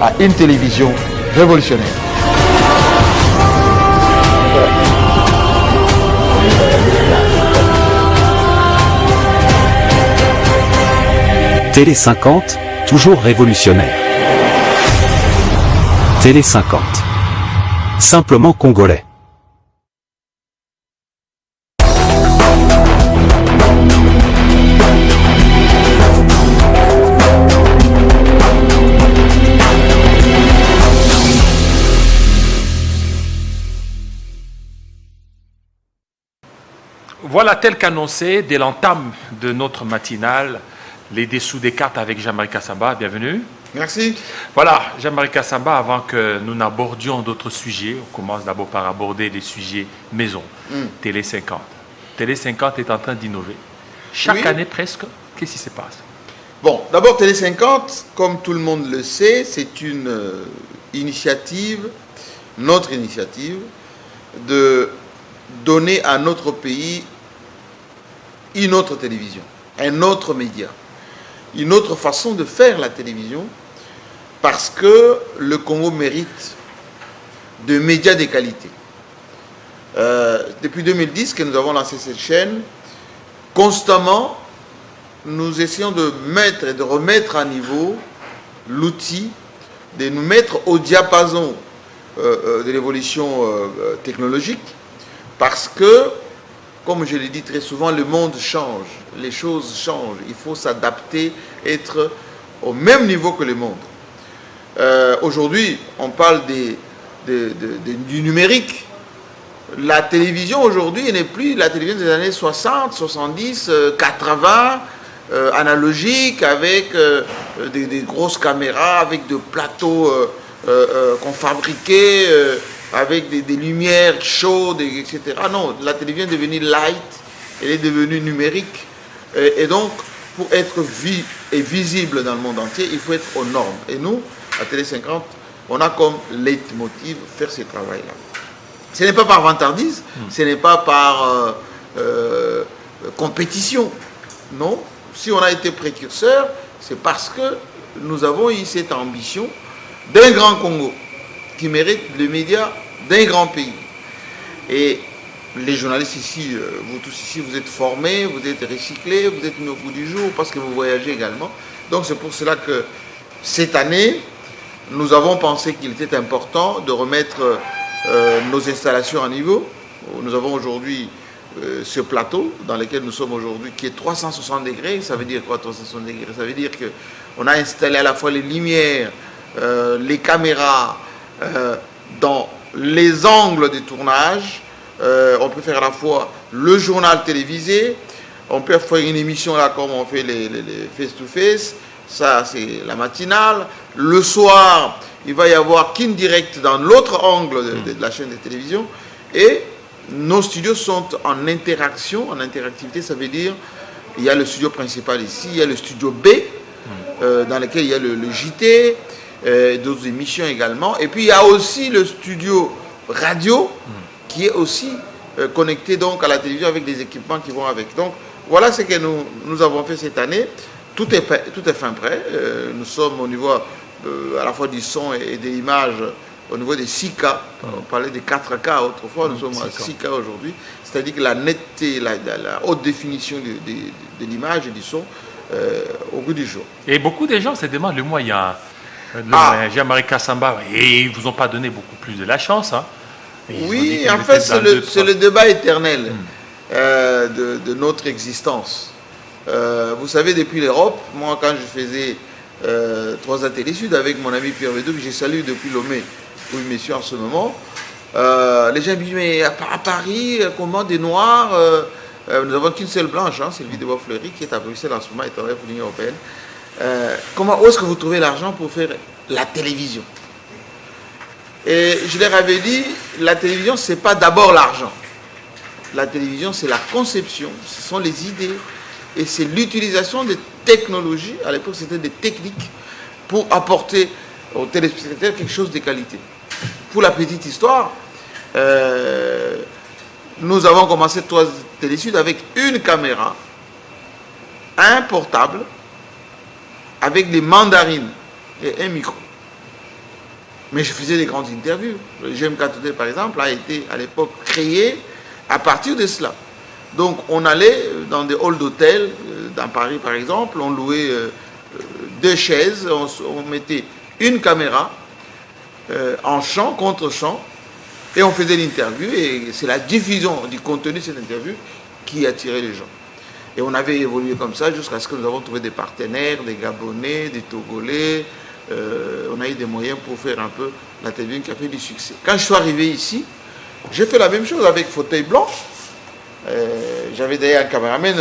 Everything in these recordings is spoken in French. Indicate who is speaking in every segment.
Speaker 1: à une télévision révolutionnaire.
Speaker 2: Télé 50, toujours révolutionnaire. Télé 50. Simplement congolais.
Speaker 3: Voilà, tel qu'annoncé, dès l'entame de notre matinale, les dessous des cartes avec Jean-Marie Kassamba. Bienvenue.
Speaker 1: Merci.
Speaker 3: Voilà, Jean-Marie Kassamba, avant que nous n'abordions d'autres sujets, on commence d'abord par aborder les sujets maison. Télé 50. Télé 50 est en train d'innover. Chaque année presque, qu'est-ce qui se passe?
Speaker 1: Bon, d'abord Télé 50, comme tout le monde le sait, c'est une initiative, notre initiative, de donner à notre pays une autre télévision, un autre média, une autre façon de faire la télévision, parce que le Congo mérite de médias de qualité. Depuis 2010 que nous avons lancé cette chaîne, constamment, nous essayons de mettre et de remettre à niveau l'outil, de nous mettre au diapason de l'évolution technologique, parce que, comme je l'ai dit très souvent, le monde change, les choses changent, il faut s'adapter, être au même niveau que le monde. Aujourd'hui, on parle du numérique. La télévision aujourd'hui n'est plus la télévision des années 60, 70, 80, analogique, avec des grosses caméras, avec des plateaux qu'on fabriquait, avec des lumières chaudes, etc. Ah non, la télévision est devenue light, elle est devenue numérique. Et donc, pour être vu et visible dans le monde entier, il faut être aux normes. Et nous, à Télé 50, on a comme leitmotiv faire ce travail-là. Ce n'est pas par vantardise, ce n'est pas par compétition. Non, si on a été précurseur, c'est parce que nous avons eu cette ambition d'un grand Congo qui mérite le média d'un grand pays. Et les journalistes ici, vous tous ici, vous êtes formés, vous êtes recyclés, vous êtes mis au bout du jour parce que vous voyagez également. Donc c'est pour cela que cette année, nous avons pensé qu'il était important de remettre nos installations à niveau. Nous avons aujourd'hui ce plateau dans lequel nous sommes aujourd'hui qui est 360 degrés. Ça veut dire quoi 360 degrés? Ça veut dire qu'on a installé à la fois les lumières, les caméras, dans les angles de tournage. On peut faire à la fois le journal télévisé, on peut faire une émission là comme on fait les face-to-face, ça c'est la matinale. Le soir, il va y avoir Kin Direct dans l'autre angle de la chaîne de télévision. Et nos studios sont en interaction, en interactivité, ça veut dire il y a le studio principal ici, il y a le studio B, dans lequel il y a le JT, d'autres émissions également. Et puis il y a aussi le studio radio qui est aussi connecté donc à la télévision avec des équipements qui vont avec. Donc voilà ce que nous avons fait cette année. Tout est fin prêt. Nous sommes au niveau à la fois du son et de l'image, au niveau des 6K. On parlait des 4K autrefois, nous sommes à 6K aujourd'hui. C'est-à-dire que la netteté, la haute définition de l'image et du son au bout du jour.
Speaker 3: Et beaucoup de gens se demandent le moyen. Jean-Marie Kassamba, et ils ne vous ont pas donné beaucoup plus de la chance. Hein.
Speaker 1: Oui, en fait, c'est le débat éternel de notre existence. Vous savez, depuis l'Europe, moi, quand je faisais 3 ateliers sud avec mon ami Pierre Vedou, que j'ai salué depuis Lomé, où il me suit en ce moment, les gens me disent, mais à Paris, comment des Noirs nous n'avons qu'une seule blanche, hein, Sylvie de Bois-Fleury, qui est à Bruxelles en ce moment, et travaille pour l'Union européenne. Où est-ce que vous trouvez l'argent pour faire la télévision? Et je leur avais dit, la télévision, ce n'est pas d'abord l'argent. La télévision, c'est la conception, ce sont les idées, et c'est l'utilisation des technologies, à l'époque c'était des techniques, pour apporter aux téléspectateurs quelque chose de qualité. Pour la petite histoire, nous avons commencé 3 télésud avec une caméra, un portable, avec des mandarines et un micro. Mais je faisais des grandes interviews. Le GMK Today, par exemple, a été à l'époque créé à partir de cela. Donc on allait dans des halls d'hôtel, dans Paris par exemple, on louait 2 chaises, on mettait une caméra en chant, contre chant, et on faisait l'interview, et c'est la diffusion du contenu de cette interview qui attirait les gens. Et on avait évolué comme ça jusqu'à ce que nous avons trouvé des partenaires, des Gabonais, des Togolais. On a eu des moyens pour faire un peu la télévision qui a fait du succès. Quand je suis arrivé ici, j'ai fait la même chose avec Fauteuil Blanc. J'avais d'ailleurs un caméraman,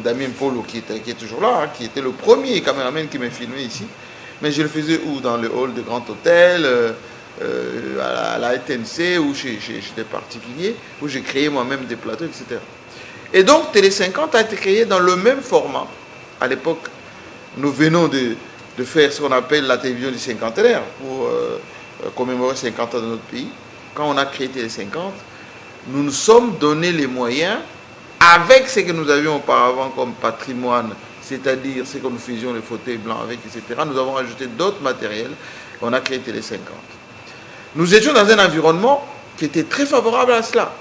Speaker 1: Damien Polo, qui est toujours là, hein, qui était le premier caméraman qui m'a filmé ici. Mais je le faisais où? Dans le hall de Grand Hôtel, à la TNC, ou chez des particuliers, où j'ai créé moi-même des plateaux, etc. Et donc, Télé 50 a été créé dans le même format. À l'époque, nous venons de faire ce qu'on appelle la télévision du cinquantenaire pour commémorer 50 ans de notre pays. Quand on a créé Télé 50, nous nous sommes donné les moyens, avec ce que nous avions auparavant comme patrimoine, c'est-à-dire ce que nous faisions, les fauteuils blancs avec, etc. Nous avons ajouté d'autres matériels et on a créé Télé 50. Nous étions dans un environnement qui était très favorable à cela.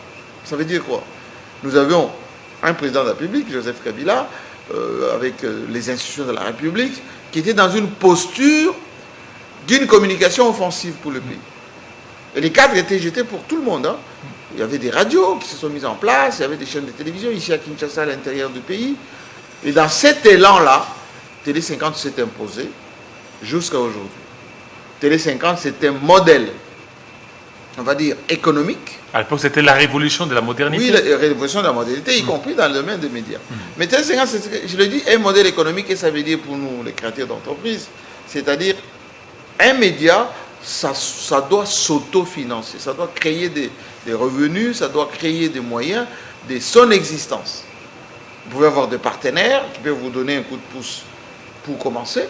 Speaker 1: Ça veut dire quoi? Nous avions un président de la République, Joseph Kabila, avec les institutions de la République, qui était dans une posture d'une communication offensive pour le pays. Et les cadres étaient jetés pour tout le monde. Hein. Il y avait des radios qui se sont mises en place, il y avait des chaînes de télévision ici à Kinshasa, à l'intérieur du pays. Et dans cet élan-là, Télé 50 s'est imposé jusqu'à aujourd'hui. Télé 50, c'est un modèle, on va dire, économique.
Speaker 3: À l'époque, c'était la révolution de la modernité.
Speaker 1: Oui, la révolution de la modernité, y compris dans le domaine des médias. Mais Télé 50, c'est, je le dis, un modèle économique, et ça veut dire pour nous, les créateurs d'entreprise, c'est-à-dire un média, ça doit s'autofinancer, ça doit créer des revenus, ça doit créer des moyens de son existence. Vous pouvez avoir des partenaires qui peuvent vous donner un coup de pouce pour commencer,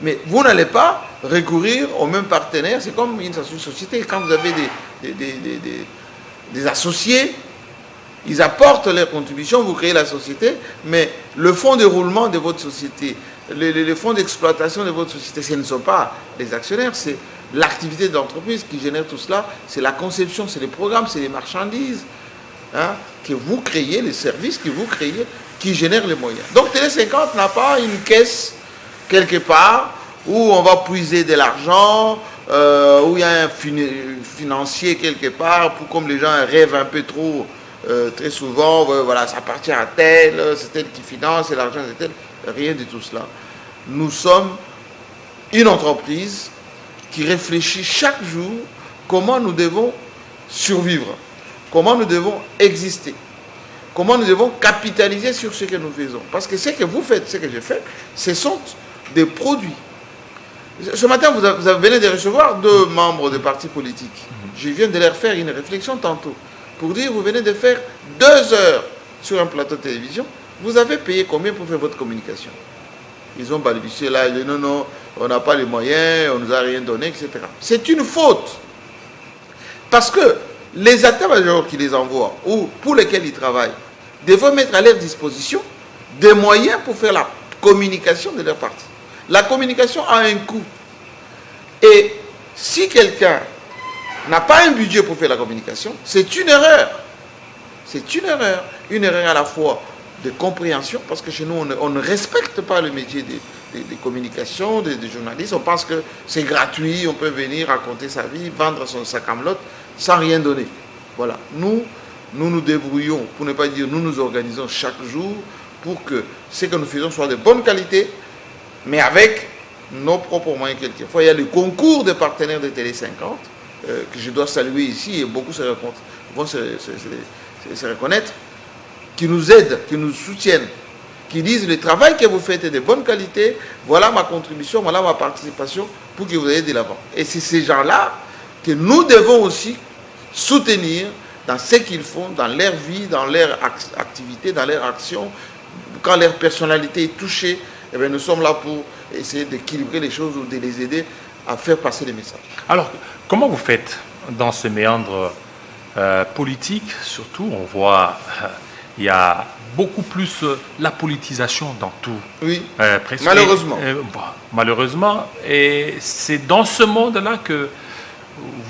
Speaker 1: mais vous n'allez pas recourir aux mêmes partenaires. C'est comme une société. Quand vous avez des associés, ils apportent leur contribution, vous créez la société, mais le fonds de roulement de votre société, les fonds d'exploitation de votre société, ce ne sont pas les actionnaires, c'est l'activité de l'entreprise qui génère tout cela, c'est la conception, c'est les programmes, c'est les marchandises hein, que vous créez, les services que vous créez, qui génèrent les moyens. Donc Télé 50 n'a pas une caisse quelque part où on va puiser de l'argent, où il y a un financier quelque part, pour comme les gens rêvent un peu trop, très souvent, voilà, ça appartient à tel, c'est tel qui finance, et l'argent c'est tel. Rien de tout cela. Nous sommes une entreprise qui réfléchit chaque jour comment nous devons survivre, comment nous devons exister, comment nous devons capitaliser sur ce que nous faisons. Parce que ce que vous faites, ce que j'ai fait, ce sont des produits. Ce matin, vous venez de recevoir 2 membres de partis politiques. Je viens de leur faire une réflexion tantôt pour dire, vous venez de faire 2 heures sur un plateau de télévision. Vous avez payé combien pour faire votre communication? Ils ont balbutié là, ils disent non, on n'a pas les moyens, on ne nous a rien donné, etc. C'est une faute. Parce que les états-majors qui les envoient, ou pour lesquels ils travaillent, devront mettre à leur disposition des moyens pour faire la communication de leur parti. La communication a un coût. Et si quelqu'un n'a pas un budget pour faire la communication, c'est une erreur. C'est une erreur. Une erreur à la fois de compréhension, parce que chez nous, on ne respecte pas le métier des communications, des journalistes. On pense que c'est gratuit, on peut venir raconter sa vie, vendre sa camelote, sans rien donner. Voilà. Nous nous débrouillons, pour ne pas dire nous nous organisons chaque jour, pour que ce que nous faisons soit de bonne qualité, mais avec nos propres moyens quelquefois. Il y a le concours des partenaires de Télé 50, que je dois saluer ici, et beaucoup vont se reconnaître, qui nous aident, qui nous soutiennent, qui disent le travail que vous faites est de bonne qualité, voilà ma contribution, voilà ma participation pour que vous ayez de l'avant. Et c'est ces gens-là que nous devons aussi soutenir dans ce qu'ils font, dans leur vie, dans leur activité, dans leur action. Quand leur personnalité est touchée, eh bien, nous sommes là pour essayer d'équilibrer les choses ou de les aider à faire passer les messages.
Speaker 3: Alors, comment vous faites dans ce méandre politique? Surtout, on voit... il y a beaucoup plus la politisation dans tout.
Speaker 1: Oui,
Speaker 3: presque,
Speaker 1: malheureusement.
Speaker 3: Malheureusement. Et c'est dans ce monde-là que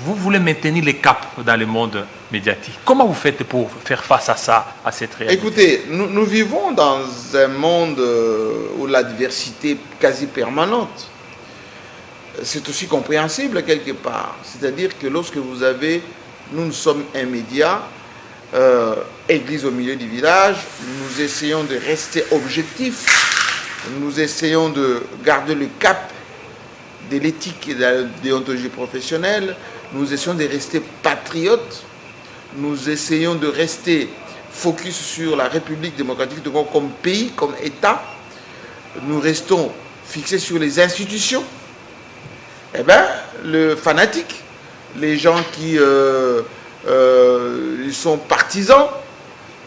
Speaker 3: vous voulez maintenir les caps dans le monde médiatique. Comment vous faites pour faire face à ça, à cette réalité?
Speaker 1: Écoutez, nous vivons dans un monde où la diversité est quasi permanente. C'est aussi compréhensible quelque part. C'est-à-dire que lorsque nous sommes un média, église au milieu du village, nous essayons de rester objectifs, nous essayons de garder le cap de l'éthique et de la déontologie professionnelle, nous essayons de rester patriotes, nous essayons de rester focus sur la République démocratique du Congo comme pays, comme État, nous restons fixés sur les institutions. Eh bien, le fanatique, les gens qui ils sont partisans,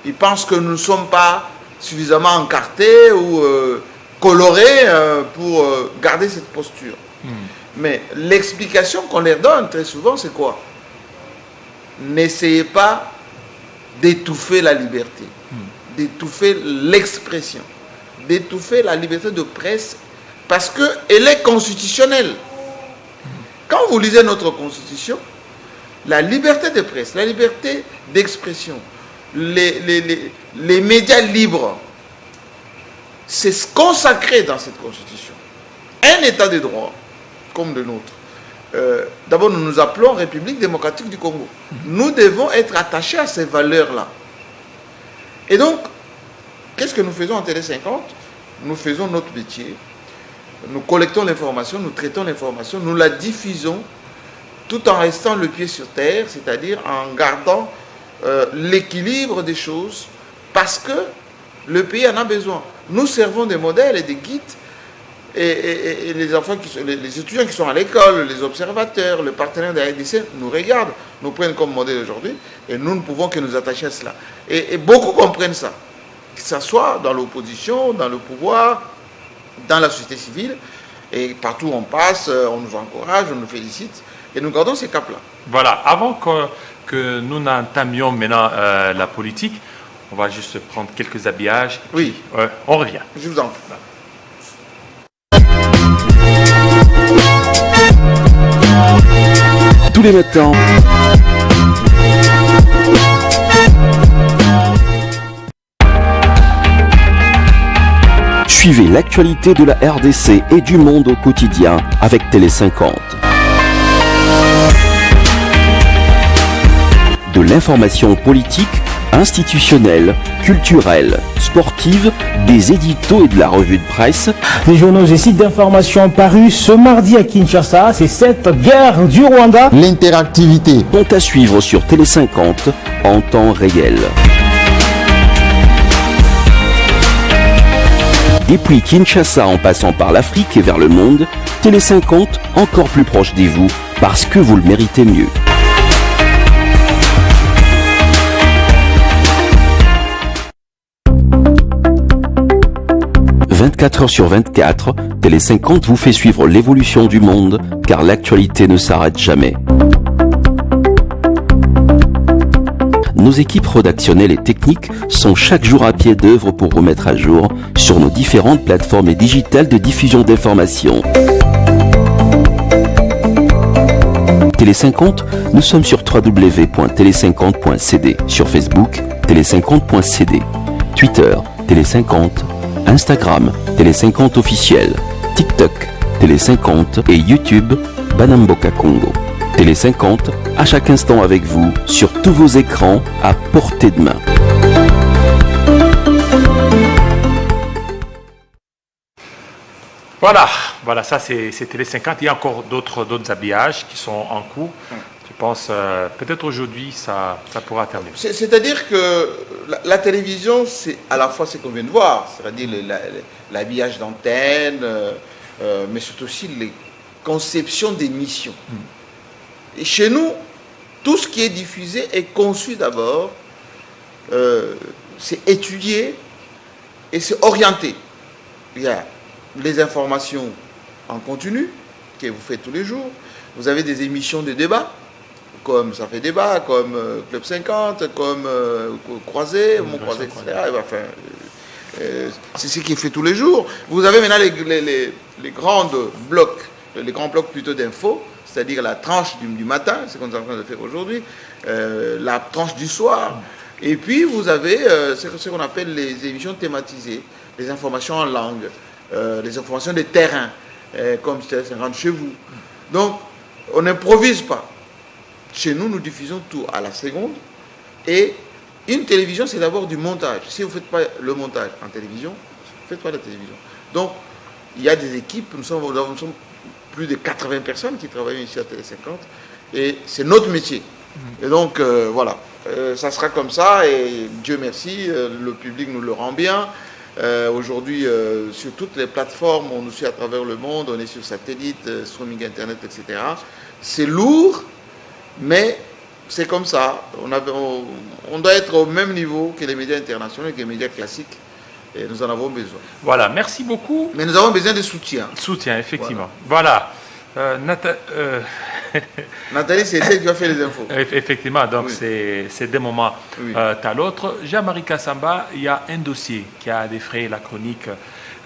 Speaker 1: ils pensent que nous ne sommes pas suffisamment encartés ou colorés pour garder cette posture. Mais l'explication qu'on leur donne très souvent, c'est quoi? N'essayez pas d'étouffer la liberté, d'étouffer l'expression, d'étouffer la liberté de presse parce qu'elle est constitutionnelle. Quand vous lisez notre constitution, la liberté de presse, la liberté d'expression, les médias libres, c'est consacré dans cette constitution. Un état de droit, comme le nôtre. D'abord, nous nous appelons République démocratique du Congo. Nous devons être attachés à ces valeurs-là. Et donc, qu'est-ce que nous faisons en Télé 50? Nous faisons notre métier. Nous collectons l'information, nous traitons l'information, nous la diffusons tout en restant le pied sur terre, c'est-à-dire en gardant l'équilibre des choses, parce que le pays en a besoin. Nous servons des modèles et des guides, et les enfants les étudiants qui sont à l'école, les observateurs, les partenaires de la RDC nous regardent, nous prennent comme modèle aujourd'hui, et nous ne pouvons que nous attacher à cela. Et beaucoup comprennent ça, que ce soit dans l'opposition, dans le pouvoir, dans la société civile, et partout où on passe, on nous encourage, on nous félicite, et nous gardons ces caps-là. Voilà,
Speaker 3: avant que nous n'entamions maintenant la politique, on va juste prendre quelques habillages.
Speaker 1: Oui.
Speaker 3: On revient.
Speaker 1: Je vous en prie.
Speaker 2: Tous les matins, suivez l'actualité de la RDC et du monde au quotidien avec Télé 50. De l'information politique, institutionnelle, culturelle, sportive, des éditos et de la revue de presse.
Speaker 4: Les journaux et sites d'information parus ce mardi à Kinshasa, c'est cette guerre du Rwanda.
Speaker 5: L'interactivité
Speaker 2: Sont à suivre sur Télé 50 en temps réel. Depuis Kinshasa en passant par l'Afrique et vers le monde, Télé 50 encore plus proche de vous parce que vous le méritez mieux. « 24 heures sur 24, Télé 50 vous fait suivre l'évolution du monde, car l'actualité ne s'arrête jamais. Nos équipes rédactionnelles et techniques sont chaque jour à pied d'œuvre pour vous mettre à jour sur nos différentes plateformes et digitales de diffusion d'informations. Télé 50, nous sommes sur www.télé50.cd, sur Facebook, télé50.cd, Twitter, Télé 50, Instagram, Télé 50 officiel, TikTok, Télé 50 et YouTube, Banamboka Congo. Télé 50, à chaque instant avec vous, sur tous vos écrans, à portée de main.
Speaker 3: Voilà, ça c'est Télé 50. Il y a encore d'autres habillages qui sont en cours. Je pense peut-être aujourd'hui ça pourra terminer.
Speaker 1: C'est-à-dire que la télévision, c'est à la fois ce qu'on vient de voir, c'est-à-dire l'habillage d'antenne, mais c'est aussi les conceptions d'émissions. Et chez nous, tout ce qui est diffusé est conçu d'abord, c'est étudié et c'est orienté. Il y a les informations en continu que vous faites tous les jours. Vous avez des émissions de débat, comme Ça fait débat, comme Club 50, comme Croisé, Mon Croisé, etc. Enfin, c'est ce qui est fait tous les jours. Vous avez maintenant les grands blocs plutôt d'infos, c'est-à-dire la tranche du matin, c'est ce qu'on est en train de faire aujourd'hui, la tranche du soir, et puis vous avez ce qu'on appelle les émissions thématisées, les informations en langue, les informations de terrain, comme c'était 50 chez vous. Donc, on n'improvise pas. Chez nous, nous diffusons tout à la seconde, et une télévision, c'est d'abord du montage. Si vous ne faites pas le montage en télévision, vous ne faites pas la télévision. Donc, il y a des équipes, nous sommes plus de 80 personnes qui travaillent ici à Télé 50, et c'est notre métier. Et donc, voilà, ça sera comme ça, et Dieu merci, le public nous le rend bien. Aujourd'hui, sur toutes les plateformes, on nous suit à travers le monde, on est sur satellite, streaming internet, etc. C'est lourd, mais c'est comme ça. On doit être au même niveau que les médias internationaux et que les médias classiques. Et nous en avons besoin.
Speaker 3: Voilà, merci beaucoup.
Speaker 1: Mais nous avons besoin de soutien.
Speaker 3: Soutien, effectivement. Voilà.
Speaker 1: Nathalie, c'est celle qui va faire les infos.
Speaker 3: Effectivement, donc
Speaker 1: Oui.
Speaker 3: c'est des moments
Speaker 1: Oui.
Speaker 3: à l'autre. Jean-Marie Kassamba, il y a un dossier qui a défrayé la chronique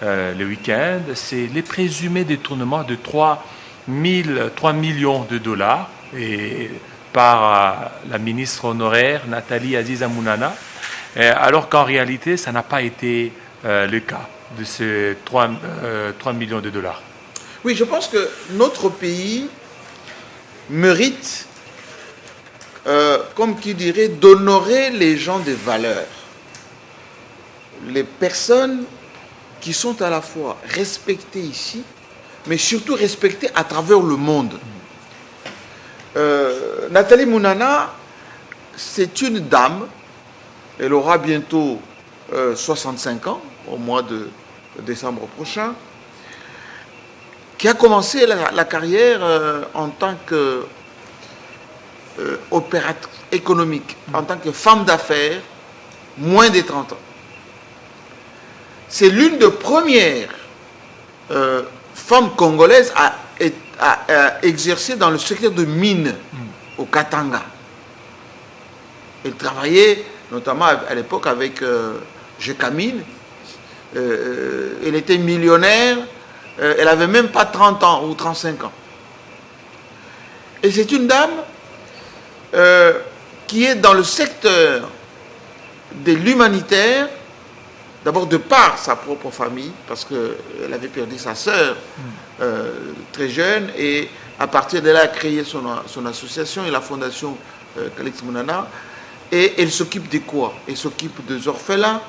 Speaker 3: le week-end. C'est les présumés détournements de 3 millions de dollars et par la ministre honoraire Nathalie Aziza Mounana, alors qu'en réalité, ça n'a pas été le cas de ces 3 millions de dollars.
Speaker 1: Oui, je pense que notre pays mérite, comme qui dirait, d'honorer les gens de valeur. Les personnes qui sont à la fois respectées ici, mais surtout respectées à travers le monde. Nathalie Mounana, c'est une dame, elle aura bientôt 65 ans, au mois de décembre prochain, qui a commencé la carrière en tant qu'opératrice économique, en tant que femme d'affaires, moins de 30 ans. C'est l'une des premières femmes congolaises à exercer dans le secteur de mines au Katanga. Elle travaillait notamment à l'époque avec Gécamine. Elle était millionnaire. Elle n'avait même pas 30 ans ou 35 ans. Et c'est une dame qui est dans le secteur de l'humanitaire, d'abord de par sa propre famille, parce qu'elle avait perdu sa sœur très jeune, et à partir de là, elle a créé son association et la fondation Calix Mounana. Et elle s'occupe de quoi? Elle s'occupe des orphelins,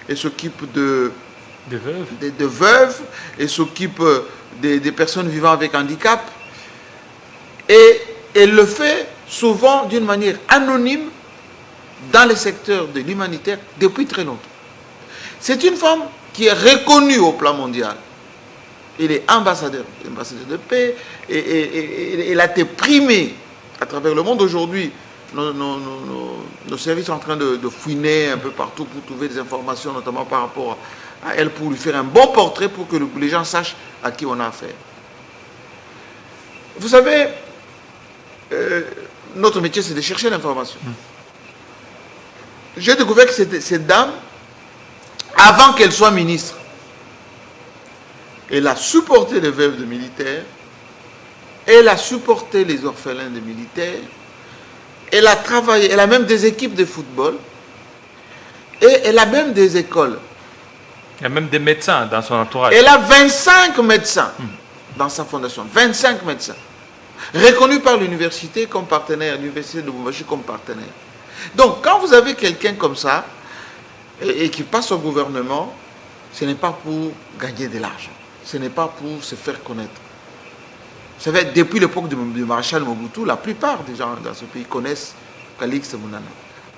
Speaker 1: elle s'occupe de veuves, et s'occupe des personnes vivant avec handicap. Et elle le fait souvent d'une manière anonyme dans le secteur de l'humanitaire depuis très longtemps. C'est une femme qui est reconnue au plan mondial. Elle est ambassadeur de paix, et elle a été primée à travers le monde. Aujourd'hui, nos services sont en train de fouiner un peu partout pour trouver des informations, notamment par rapport à elle, pour lui faire un bon portrait, pour que les gens sachent à qui on a affaire. Vous savez, notre métier, c'est de chercher l'information. J'ai découvert que cette dame, avant qu'elle soit ministre, elle a supporté les veuves de militaires, elle a supporté les orphelins de militaires, elle a travaillé, elle a même des équipes de football, et elle a même des écoles.
Speaker 3: Il y a même des médecins dans son entourage.
Speaker 1: Elle a 25 médecins dans sa fondation, 25 médecins, reconnus par l'université comme partenaire, l'université de Lubumbashi comme partenaire. Donc, quand vous avez quelqu'un comme ça, et qui passe au gouvernement, ce n'est pas pour gagner de l'argent, ce n'est pas pour se faire connaître. Vous savez, depuis l'époque du maréchal Mobutu, la plupart des gens dans ce pays connaissent Calix Mounana.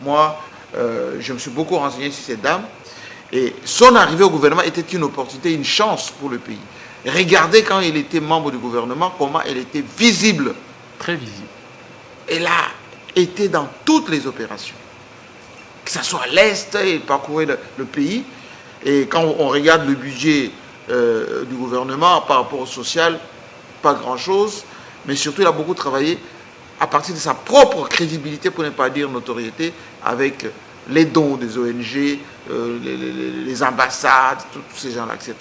Speaker 1: Moi, je me suis beaucoup renseigné sur cette dame, et son arrivée au gouvernement était une opportunité, une chance pour le pays. Regardez quand elle était membre du gouvernement, comment elle était visible.
Speaker 3: Très visible.
Speaker 1: Elle a été dans toutes les opérations. Que ce soit à l'Est, elle parcourait le pays. Et quand on regarde le budget du gouvernement par rapport au social, pas grand-chose. Mais surtout, elle a beaucoup travaillé à partir de sa propre crédibilité, pour ne pas dire notoriété, avec les dons des ONG, les ambassades, tous ces gens-là, etc.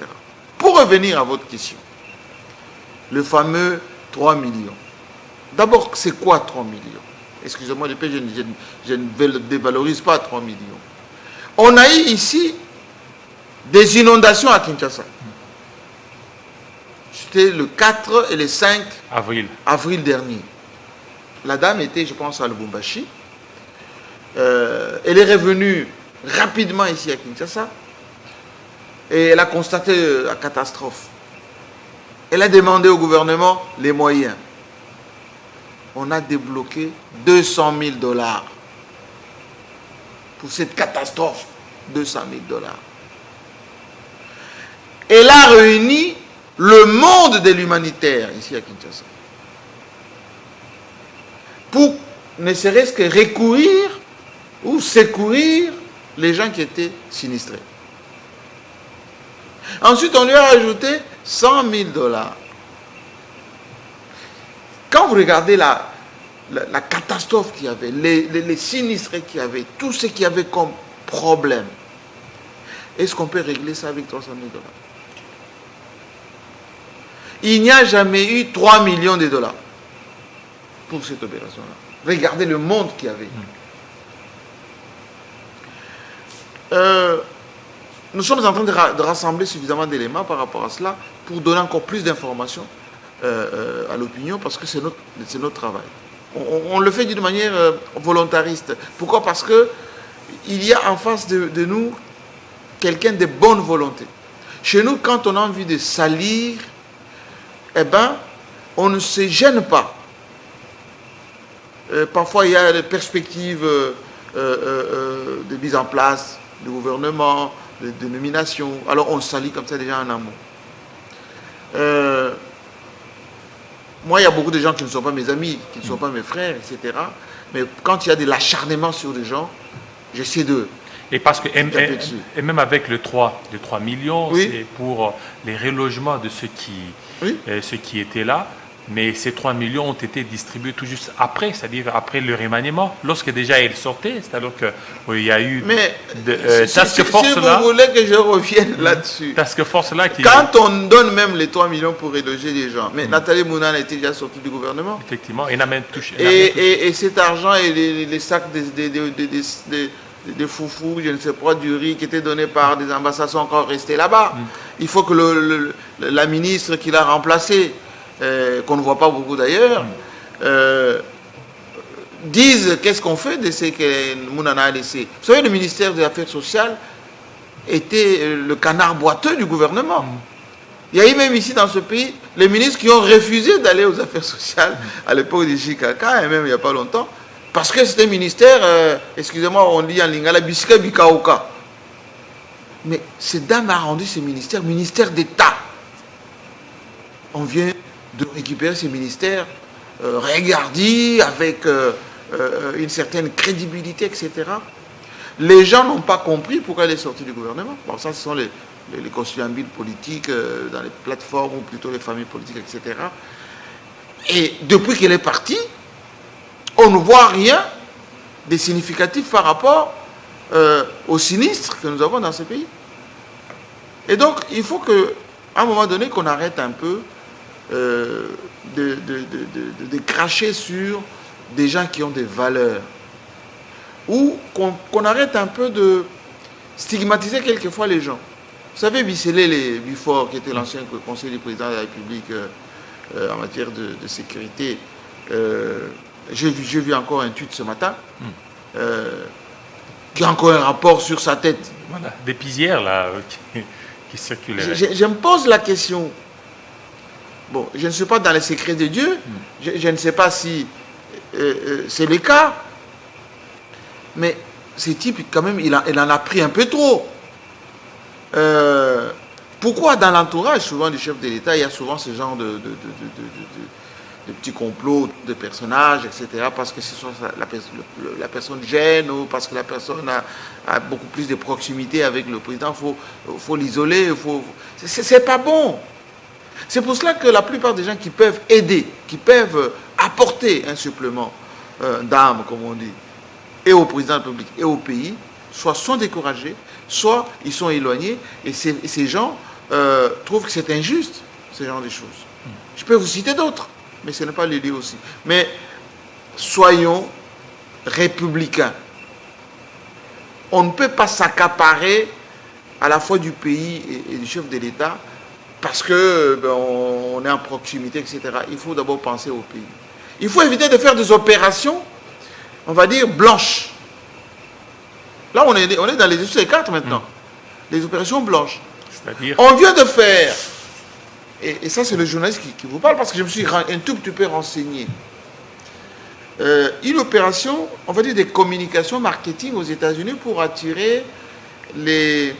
Speaker 1: Pour revenir à votre question, le fameux 3 millions. D'abord, c'est quoi 3 millions? Excusez-moi, je ne dévalorise pas 3 millions. On a eu ici des inondations à Kinshasa. C'était le 4 et le 5 avril dernier. La dame était, je pense, à Lubumbashi. Elle est revenue rapidement ici à Kinshasa et elle a constaté la catastrophe. Elle a demandé au gouvernement les moyens. On a débloqué 200 000 $ pour cette catastrophe. 200 000 $. Elle a réuni le monde de l'humanitaire ici à Kinshasa pour ne serait-ce que recourir ou secourir les gens qui étaient sinistrés. Ensuite, on lui a ajouté 100 000 $. Quand vous regardez la catastrophe qu'il y avait, les sinistrés qu'il y avait, tout ce qu'il y avait comme problème, est-ce qu'on peut régler ça avec 300 000 $? Il n'y a jamais eu 3 millions de dollars pour cette opération-là. Regardez le monde qu'il y avait. Nous sommes en train de rassembler suffisamment d'éléments par rapport à cela pour donner encore plus d'informations à l'opinion, parce que c'est notre travail. On le fait d'une manière volontariste. Pourquoi? Parce que il y a en face de nous quelqu'un de bonne volonté. Chez nous, quand on a envie de salir, eh ben, on ne se gêne pas. Parfois, il y a des perspectives de mise en place du gouvernement, de nomination. Alors, on salit comme ça déjà en amont. Moi, il y a beaucoup de gens qui ne sont pas mes amis, qui ne sont pas mes frères, etc. Mais quand il y a de l'acharnement sur des gens, j'essaie de...
Speaker 3: Et parce que et même avec les 3 millions,
Speaker 1: oui,
Speaker 3: c'est pour les relogements de ceux qui étaient là. Mais ces 3 millions ont été distribués tout juste après, c'est-à-dire après le remaniement, lorsque déjà ils sortaient, c'est-à-dire qu'il y a eu
Speaker 1: task force là. Si vous voulez que je revienne là-dessus.
Speaker 3: Task force là qui...
Speaker 1: Quand on donne même les 3 millions pour reloger les gens, mais Nathalie Mounane était déjà sortie du gouvernement.
Speaker 3: Effectivement, et n'a même touché.
Speaker 1: Et cet argent et les sacs de foufou, je ne sais pas, du riz qui étaient donnés par des ambassades sont encore restés là-bas. Il faut que la ministre qui l'a remplacée, qu'on ne voit pas beaucoup d'ailleurs, disent qu'est-ce qu'on fait de ce que Mounana a laissé. Vous savez, le ministère des Affaires sociales était le canard boiteux du gouvernement. Il y a eu même ici dans ce pays les ministres qui ont refusé d'aller aux affaires sociales à l'époque de Jikaka, et même il n'y a pas longtemps, parce que c'était un ministère, excusez-moi, on dit en lingala, Bisika Bikaoka. Mais cette dame a rendu ce ministère d'État. On vient de récupérer ces ministères regardis, avec une certaine crédibilité, etc. Les gens n'ont pas compris pourquoi elle est sortie du gouvernement. Bon, ça, ce sont les conciliabules politiques dans les plateformes, ou plutôt les familles politiques, etc. Et depuis qu'elle est partie, on ne voit rien de significatif par rapport au sinistre que nous avons dans ce pays. Et donc, il faut qu'à un moment donné, qu'on arrête un peu de cracher sur des gens qui ont des valeurs, ou qu'on arrête un peu de stigmatiser quelquefois les gens. Vous savez, Bissele Bifort, qui était l'ancien conseiller du président de la République en matière de sécurité, j'ai vu encore un tweet ce matin qui a encore un rapport sur sa tête.
Speaker 3: Voilà, des pisières là qui circulent.
Speaker 1: Je me pose la question. Bon, je ne suis pas dans les secrets de Dieu. Je ne sais pas si c'est le cas. Mais ce type, quand même, il en a pris un peu trop. Pourquoi dans l'entourage, souvent, du chef de l'État, il y a souvent ce genre de petits complots de personnages, etc. Parce que ce soit la personne gêne, ou parce que la personne a beaucoup plus de proximité avec le président. Faut l'isoler. C'est pas bon. C'est pour cela que la plupart des gens qui peuvent aider, qui peuvent apporter un supplément d'âme, comme on dit, et au président de la République et au pays, soit sont découragés, soit ils sont éloignés, et ces gens trouvent que c'est injuste, ce genre de choses. Je peux vous citer d'autres, mais ce n'est pas le lieu aussi. Mais soyons républicains. On ne peut pas s'accaparer à la fois du pays et du chef de l'État parce que on est en proximité, etc. Il faut d'abord penser au pays. Il faut éviter de faire des opérations, on va dire, blanches. Là, on est dans les issues des cartes maintenant. Les opérations blanches.
Speaker 3: C'est-à-dire...
Speaker 1: On vient de faire, et ça c'est le journaliste qui vous parle, parce que je me suis un tout petit peu renseigné. Une opération, on va dire des communications marketing aux États-Unis pour attirer les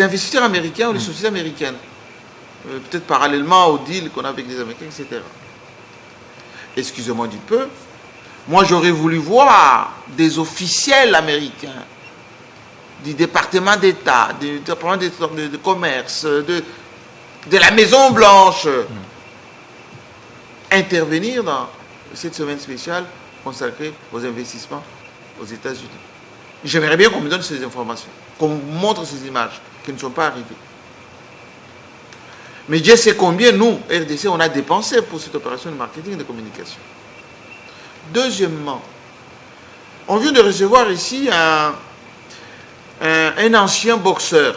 Speaker 1: investisseurs américains ou les sociétés américaines. Peut-être parallèlement au deal qu'on a avec les Américains, etc. Excusez-moi du peu. Moi, j'aurais voulu voir des officiels américains du département d'État, du département de commerce, de la Maison Blanche, intervenir dans cette semaine spéciale consacrée aux investissements aux États-Unis. J'aimerais bien qu'on me donne ces informations, qu'on me montre ces images qui ne sont pas arrivées. Mais Dieu sait combien nous, RDC, on a dépensé pour cette opération de marketing et de communication. Deuxièmement, on vient de recevoir ici un ancien boxeur.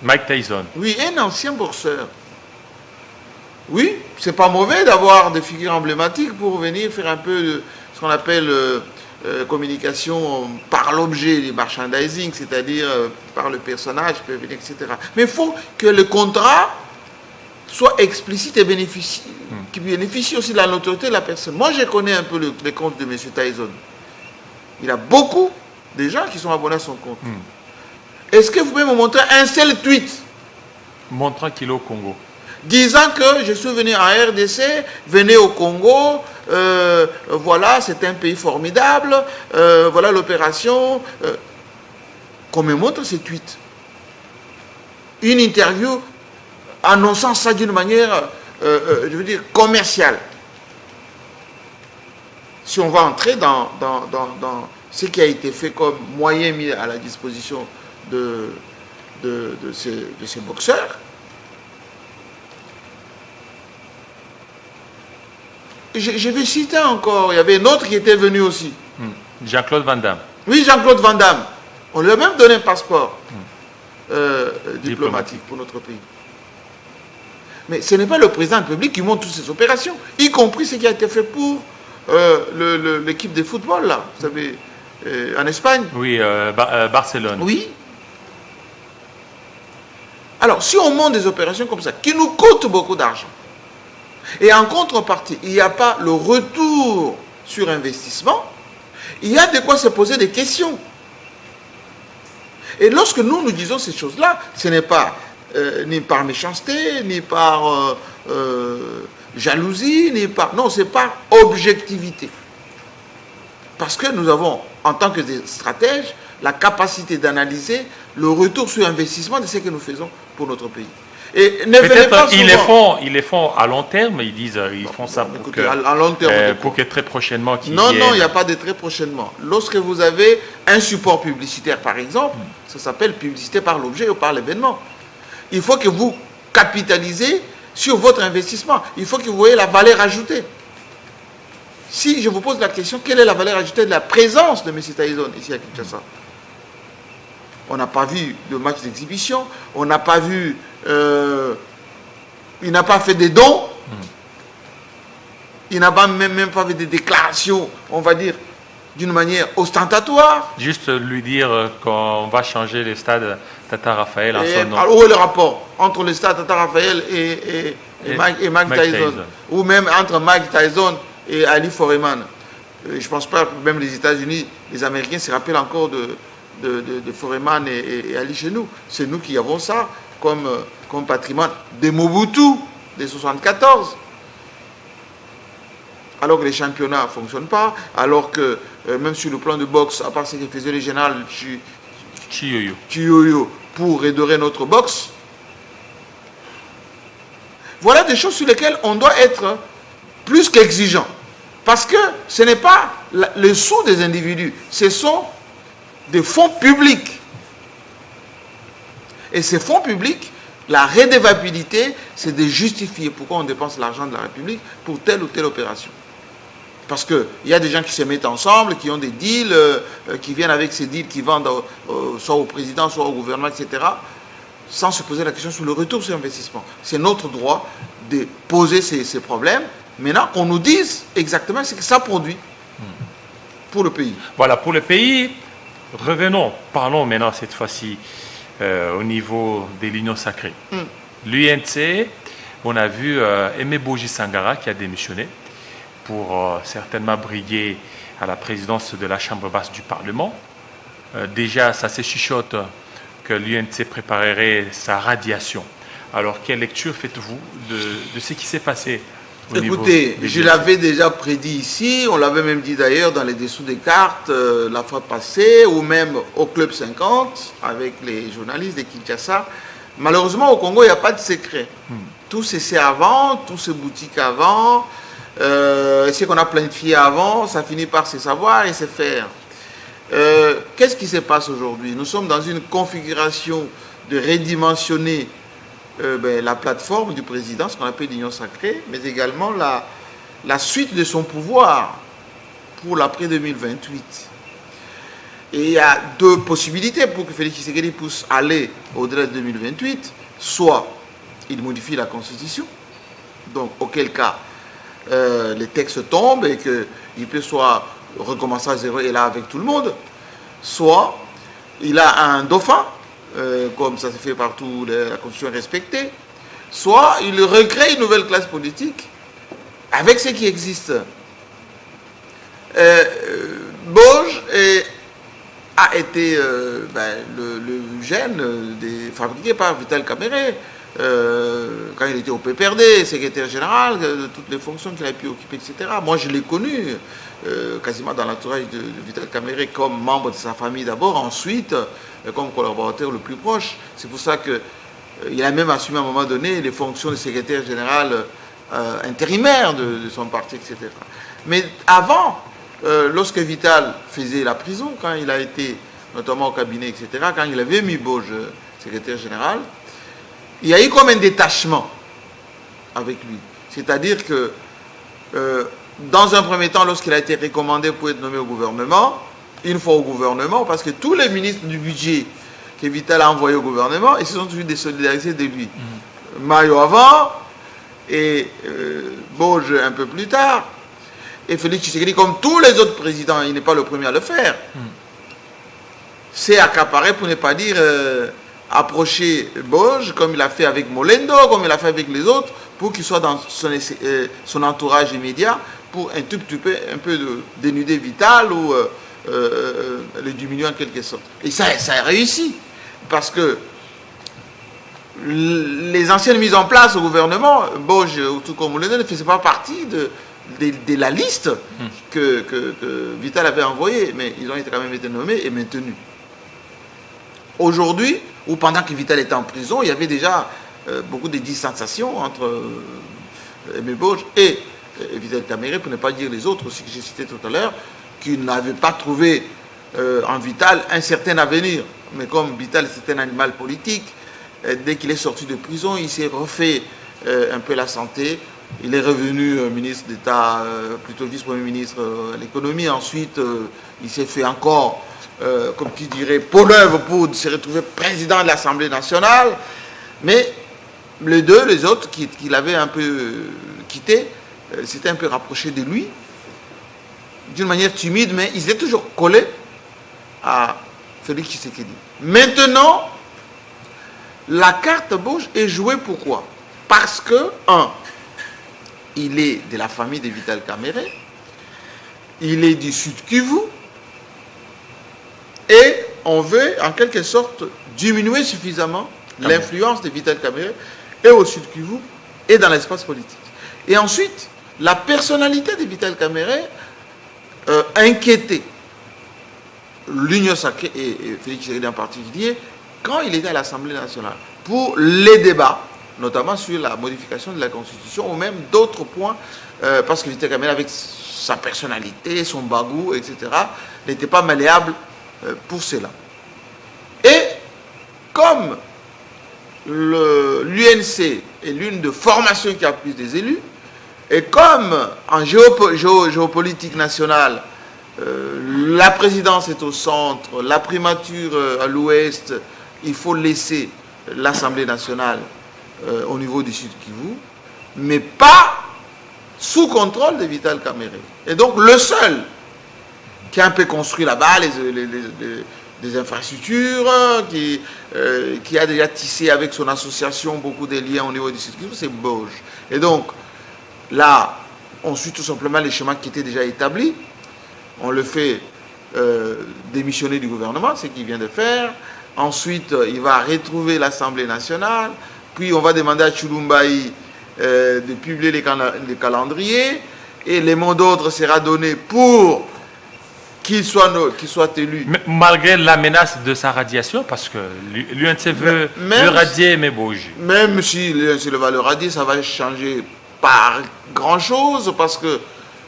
Speaker 3: Mike Tyson.
Speaker 1: Oui, un ancien boxeur. Oui, c'est pas mauvais d'avoir des figures emblématiques pour venir faire un peu de ce qu'on appelle communication par l'objet, du merchandising, c'est-à-dire par le personnage, etc. Mais il faut que le contrat soit explicite et qui bénéficie aussi de la notoriété de la personne. Moi, je connais un peu les comptes de M. Tyson. Il a beaucoup de gens qui sont abonnés à son compte. Est-ce que vous pouvez me montrer un seul tweet
Speaker 3: montrant qu'il est au Congo,
Speaker 1: disant que je suis venu en RDC, venez au Congo, voilà, c'est un pays formidable, voilà l'opération. Qu'on me montre ces tweets. Une interview annonçant ça d'une manière, je veux dire, commerciale. Si on va entrer dans ce qui a été fait comme moyen mis à la disposition de ces boxeurs, je vais citer encore, il y avait un autre qui était venu aussi.
Speaker 3: Jean-Claude Van Damme.
Speaker 1: Oui, Jean-Claude Van Damme. On lui a même donné un passeport diplomatique pour notre pays. Mais ce n'est pas le président de la République qui monte toutes ces opérations, y compris ce qui a été fait pour l'équipe de football, là, vous savez, en Espagne.
Speaker 3: Oui, Barcelone.
Speaker 1: Oui. Alors, si on monte des opérations comme ça, qui nous coûtent beaucoup d'argent, et en contrepartie, il n'y a pas le retour sur investissement, il y a de quoi se poser des questions. Et lorsque nous disons ces choses-là, ce n'est pas ni par méchanceté, ni par jalousie, ni par... Non, c'est par objectivité. Parce que nous avons, en tant que stratèges, la capacité d'analyser le retour sur investissement de ce que nous faisons pour notre pays. Et ne venez pas souvent...
Speaker 3: Ils les font à long terme, ils disent ils font ça pour
Speaker 1: écoutez, à long terme,
Speaker 3: pour que très prochainement...
Speaker 1: Non, il n'y a pas de très prochainement. Lorsque vous avez un support publicitaire, par exemple, ça s'appelle publicité par l'objet ou par l'événement. Il faut que vous capitalisez sur votre investissement. Il faut que vous voyez la valeur ajoutée. Si je vous pose la question, quelle est la valeur ajoutée de la présence de M. Tyson ici à Kinshasa? On n'a pas vu de match d'exhibition, on n'a pas vu... il n'a pas fait des dons, il n'a pas même pas fait des déclarations, on va dire, d'une manière ostentatoire.
Speaker 3: Juste lui dire qu'on va changer le stade Tata Raphaël en son nom.
Speaker 1: Alors, où est le rapport entre le stade Tata Raphaël et Mike Tyson? Ou même entre Mike Tyson et Ali Foreman. Je ne pense pas que même les États-Unis, les Américains se rappellent encore de Foreman et Ali chez nous. C'est nous qui avons ça comme patrimoine de Mobutu, de 1974. Alors que les championnats ne fonctionnent pas, alors que même sur le plan de boxe, à part ce que faisait le général Chiyoyo pour redorer notre boxe, voilà des choses sur lesquelles on doit être plus qu'exigeant. Parce que ce n'est pas le sou des individus, ce sont des fonds publics. Et ces fonds publics La redevabilité, c'est de justifier pourquoi on dépense l'argent de la République pour telle ou telle opération. Parce qu'il y a des gens qui se mettent ensemble, qui ont des deals, qui viennent avec ces deals, qui vendent soit au président, soit au gouvernement, etc., sans se poser la question sur le retour sur investissement. C'est notre droit de poser ces problèmes. Maintenant, qu'on nous dise exactement ce que ça produit pour le pays.
Speaker 3: Voilà, pour le pays, revenons, parlons maintenant cette fois-ci au niveau de l'Union sacrée. L'UNC, on a vu Aimé Boji Sangara qui a démissionné pour certainement briguer à la présidence de la Chambre basse du Parlement. Déjà, ça se chuchote que l'UNC préparerait sa radiation. Alors, quelle lecture faites-vous de ce qui s'est passé au
Speaker 1: Écoutez,
Speaker 3: niveau
Speaker 1: je l'avais déjà prédit ici, on l'avait même dit d'ailleurs dans les dessous des cartes la fois passée, ou même au Club 50, avec les journalistes de Kinshasa. Malheureusement, au Congo, il n'y a pas de secret. Tout se sait avant, tout se boutique avant, ce qu'on a planifié avant, ça finit par se savoir et se faire. Qu'est-ce qui se passe aujourd'hui? Nous sommes dans une configuration de redimensionner la plateforme du président, ce qu'on appelle l'Union sacrée, mais également la suite de son pouvoir pour l'après-2028. Et il y a deux possibilités pour que Félix Tshisekedi puisse aller au-delà de 2028. Soit il modifie la Constitution, donc auquel cas les textes tombent et qu'il peut soit recommencer à zéro et là avec tout le monde, soit il a un dauphin, comme ça se fait partout, la Constitution est respectée, soit il recrée une nouvelle classe politique avec ce qui existe. Boge a été le gène fabriqué par Vital Kamerhe quand il était au PPRD, secrétaire général, de toutes les fonctions qu'il a pu occuper, etc. Moi, je l'ai connu quasiment dans l'entourage de Vital Kamerhe comme membre de sa famille d'abord, ensuite comme collaborateur le plus proche. C'est pour ça qu'il a même assumé à un moment donné les fonctions de secrétaire général intérimaire de son parti, etc. Mais avant, lorsque Vital faisait la prison, quand il a été notamment au cabinet, etc., quand il avait mis Boge secrétaire général, il y a eu comme un détachement avec lui. C'est-à-dire que dans un premier temps, lorsqu'il a été recommandé pour être nommé au gouvernement, une fois au gouvernement, parce que tous les ministres du budget que Vital a envoyés au gouvernement, ils se sont toujours désolidarisés de lui. Mayo avant, et Boge un peu plus tard, et Félix Tshisekedi, comme tous les autres présidents, il n'est pas le premier à le faire, c'est accaparé, pour ne pas dire approcher Boge, comme il a fait avec Molendo, comme il a fait avec les autres, pour qu'il soit dans son entourage immédiat, pour un tout petit peu, de dénuder Vital ou le diminuer en quelque sorte. Et ça a réussi, parce que les anciennes mises en place au gouvernement, Boge, tout comme Molendo, ne faisaient pas partie de la liste que Vital avait envoyée, mais ils ont quand même été nommés et maintenus. Aujourd'hui, ou pendant que Vital était en prison, il y avait déjà beaucoup de distanciations entre Aimé Boge et Vital Kamerhe, pour ne pas dire les autres aussi que j'ai cités tout à l'heure, qui n'avaient pas trouvé en Vital un certain avenir. Mais comme Vital c'est un animal politique, dès qu'il est sorti de prison, il s'est refait un peu la santé. Il est revenu ministre d'État, plutôt vice-premier ministre à l'économie. Ensuite, il s'est fait encore, comme qui dirait, peau neuve pour se retrouver président de l'Assemblée nationale. Mais les autres qui l'avaient un peu quitté, s'étaient un peu rapprochés de lui, d'une manière timide, mais ils étaient toujours collés à Félix Tshisekedi. Maintenant, la carte Boge est jouée pourquoi? Parce que, il est de la famille de Vital Kamerhe, il est du Sud Kivu, et on veut en quelque sorte diminuer suffisamment l'influence de Vital Kamerhe et au Sud Kivu et dans l'espace politique. Et ensuite, la personnalité de Vital Kamerhe inquiétait l'Union sacrée et Félix Tshisekedi en particulier quand il était à l'Assemblée nationale pour les débats, notamment sur la modification de la Constitution ou même d'autres points, parce que Vital Kamerhe, avec sa personnalité, son bagou, etc., n'était pas malléable pour cela. Et comme l'UNC est l'une de formations qui a plus des élus, et comme en géopolitique nationale, la présidence est au centre, la primature à l'ouest, il faut laisser l'Assemblée nationale au niveau du Sud Kivu, mais pas sous contrôle de Vital Kamerhe. Et donc le seul qui a un peu construit là-bas des infrastructures, qui a déjà tissé avec son association beaucoup de liens au niveau du Sud Kivu, c'est Boj. Et donc là, on suit tout simplement les schémas qui étaient déjà établis. On le fait démissionner du gouvernement, ce qu'il vient de faire. Ensuite, il va retrouver l'Assemblée nationale. Puis, on va demander à Chulumbaï de publier les calendriers. Et le mot d'ordre sera donné pour qu'il soit élu.
Speaker 3: Mais malgré la menace de sa radiation, parce que l'UNC veut le radier, mais Boj.
Speaker 1: Même si l'UNC va le radier, ça va changer pas grand-chose, parce que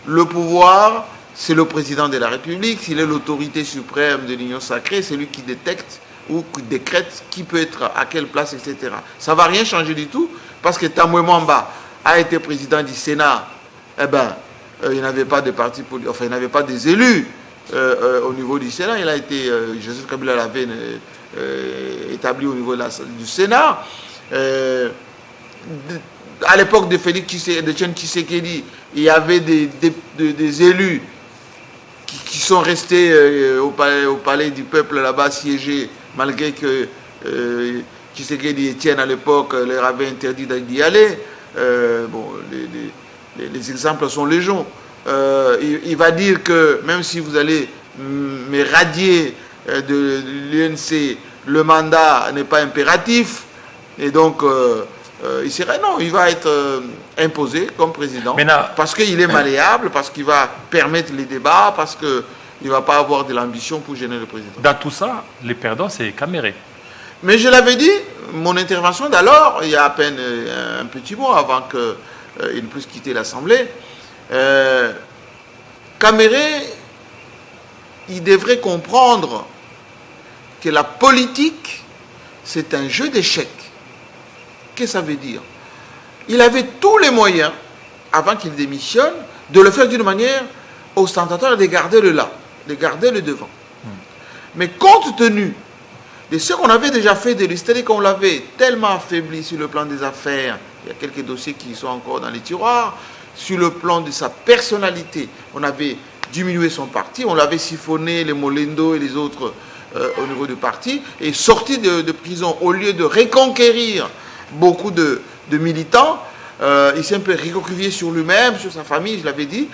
Speaker 1: le pouvoir, c'est le président de la République. S'il est l'autorité suprême de l'Union sacrée, c'est lui qui détecte ou qui décrète qui peut être à quelle place, etc. Ça ne va rien changer du tout, parce que Tamwe Mwamba a été président du Sénat. Eh bien, il n'avait pas de parti politique, enfin, il n'avait pas des élus au niveau du Sénat. Il a été, Joseph Kabila l'avait établi au niveau du Sénat. À l'époque de Etienne Tshisekedi, il y avait des élus qui sont restés au palais du peuple là-bas siégés, malgré que Tshisekedi et Etienne à l'époque leur avaient interdit d'y aller. Les exemples sont légion. Il va dire que même si vous allez me radier de l'UNC, le mandat n'est pas impératif. Et donc, il va être imposé comme président. Parce qu'il est malléable, parce qu'il va permettre les débats, parce qu'il ne va pas avoir de l'ambition pour gêner le président.
Speaker 3: Dans tout ça, les perdants, c'est Kamerhe.
Speaker 1: Mais je l'avais dit, mon intervention d'alors, il y a à peine un petit mois avant qu'il ne puisse quitter l'Assemblée, Kamerhe, il devrait comprendre que la politique, c'est un jeu d'échecs. Qu'est-ce que ça veut dire? Il avait tous les moyens, avant qu'il démissionne, de le faire d'une manière ostentatoire et de garder le là, de garder le devant. Mais compte tenu de ce qu'on avait déjà fait de lui, c'est-à-dire qu'on l'avait tellement affaibli sur le plan des affaires, il y a quelques dossiers qui sont encore dans les tiroirs, sur le plan de sa personnalité, on avait diminué son parti, on l'avait siphonné, les Molendo et les autres au niveau du parti, et sorti de prison, au lieu de reconquérir beaucoup de militants, il s'est un peu recroquevillé sur lui-même, sur sa famille, je l'avais dit,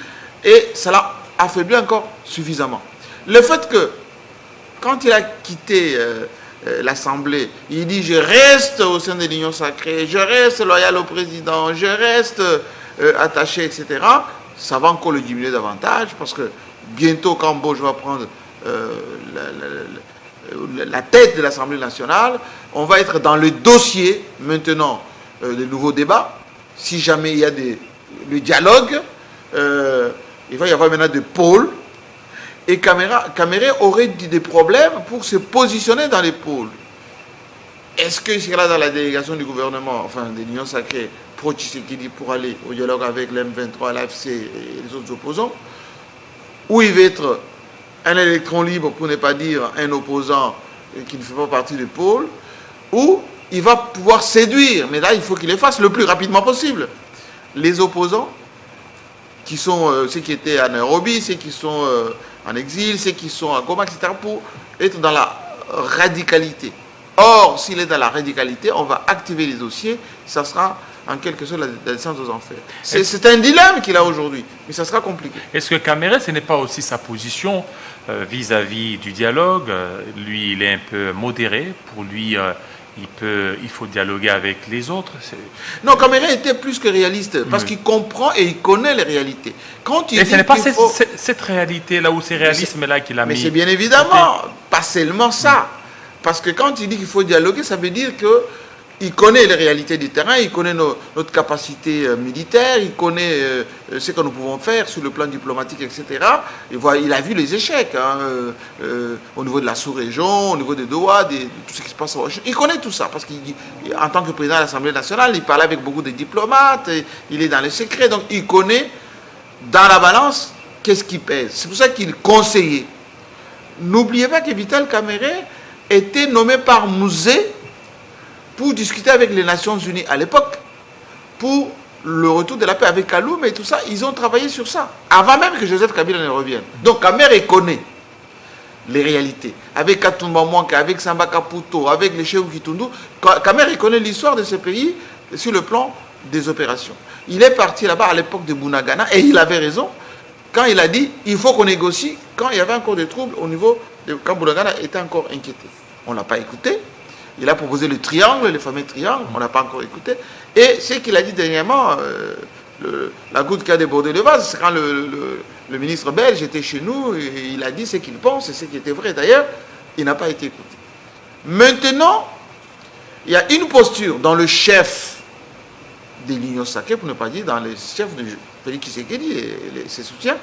Speaker 1: et ça l'a affaibli encore suffisamment. Le fait que, quand il a quitté l'Assemblée, il dit « je reste au sein de l'Union sacrée, je reste loyal au président, je reste attaché, etc. » Ça va encore le diminuer davantage, parce que bientôt, quand Boj va prendre la tête de l'Assemblée nationale, on va être dans le dossier maintenant des nouveaux débats. Si jamais il y a le dialogue, il va y avoir maintenant des pôles, et Kamerhe aurait des problèmes pour se positionner dans les pôles. Est-ce qu'il sera dans la délégation du gouvernement, enfin de l'Union sacrée, pro-Tshisekedi, pour aller au dialogue avec l'M23, l'AFC et les autres opposants, ou il va être un électron libre, pour ne pas dire un opposant qui ne fait pas partie du pôle, ou il va pouvoir séduire, mais là il faut qu'il les fasse le plus rapidement possible, les opposants, qui sont ceux qui étaient à Nairobi, ceux qui sont en exil, ceux qui sont à Goma, etc., pour être dans la radicalité. Or, s'il est dans la radicalité, on va activer les dossiers, ça sera en quelque sorte la descente aux enfers. C'est un dilemme qu'il a aujourd'hui, mais ça sera compliqué.
Speaker 3: Est-ce que Kamerhe, ce n'est pas aussi sa position vis-à-vis du dialogue? Lui, il est un peu modéré. Pour lui, il faut dialoguer avec les autres.
Speaker 1: Non, Kamerhe était plus que réaliste, parce qu'il comprend et il connaît les réalités. Quand
Speaker 3: et ce n'est pas cette réalité-là ou ces réalismes-là qu'il a mis.
Speaker 1: Mais c'est bien évidemment, pas seulement ça. Parce que quand il dit qu'il faut dialoguer, ça veut dire que il connaît les réalités du terrain, il connaît notre capacité militaire, il connaît ce que nous pouvons faire sur le plan diplomatique, etc. Il a vu les échecs au niveau de la sous-région, au niveau de Doha, de tout ce qui se passe. Il connaît tout ça parce qu'en tant que président de l'Assemblée nationale, il parle avec beaucoup de diplomates, il est dans les secrets, donc il connaît dans la balance qu'est-ce qui pèse. C'est pour ça qu'il conseillait. N'oubliez pas que Vital Kamerhe était nommé par Mouzé pour discuter avec les Nations Unies à l'époque, pour le retour de la paix avec Kaloum et tout ça. Ils ont travaillé sur ça, avant même que Joseph Kabila ne revienne. Donc Kamerhe connaît les réalités. Avec Katumba Mwanka, avec Samba Kaputo, avec les Cheikh Kitundu, Kamerhe connaît l'histoire de ce pays sur le plan des opérations. Il est parti là-bas à l'époque de Bunagana, et il avait raison, quand il a dit il faut qu'on négocie, quand il y avait encore des troubles au niveau de quand Bunagana était encore inquiété. On ne l'a pas écouté. Il a proposé le triangle, le fameux triangle, on n'a pas encore écouté. Et ce qu'il a dit dernièrement, la goutte qui a débordé le vase, c'est quand le ministre belge était chez nous, et il a dit ce qu'il pense, et ce qui était vrai d'ailleurs, il n'a pas été écouté. Maintenant, il y a une posture dans le chef de l'Union sacrée, pour ne pas dire dans les chefs de Félix Tshisekedi et ses soutiens,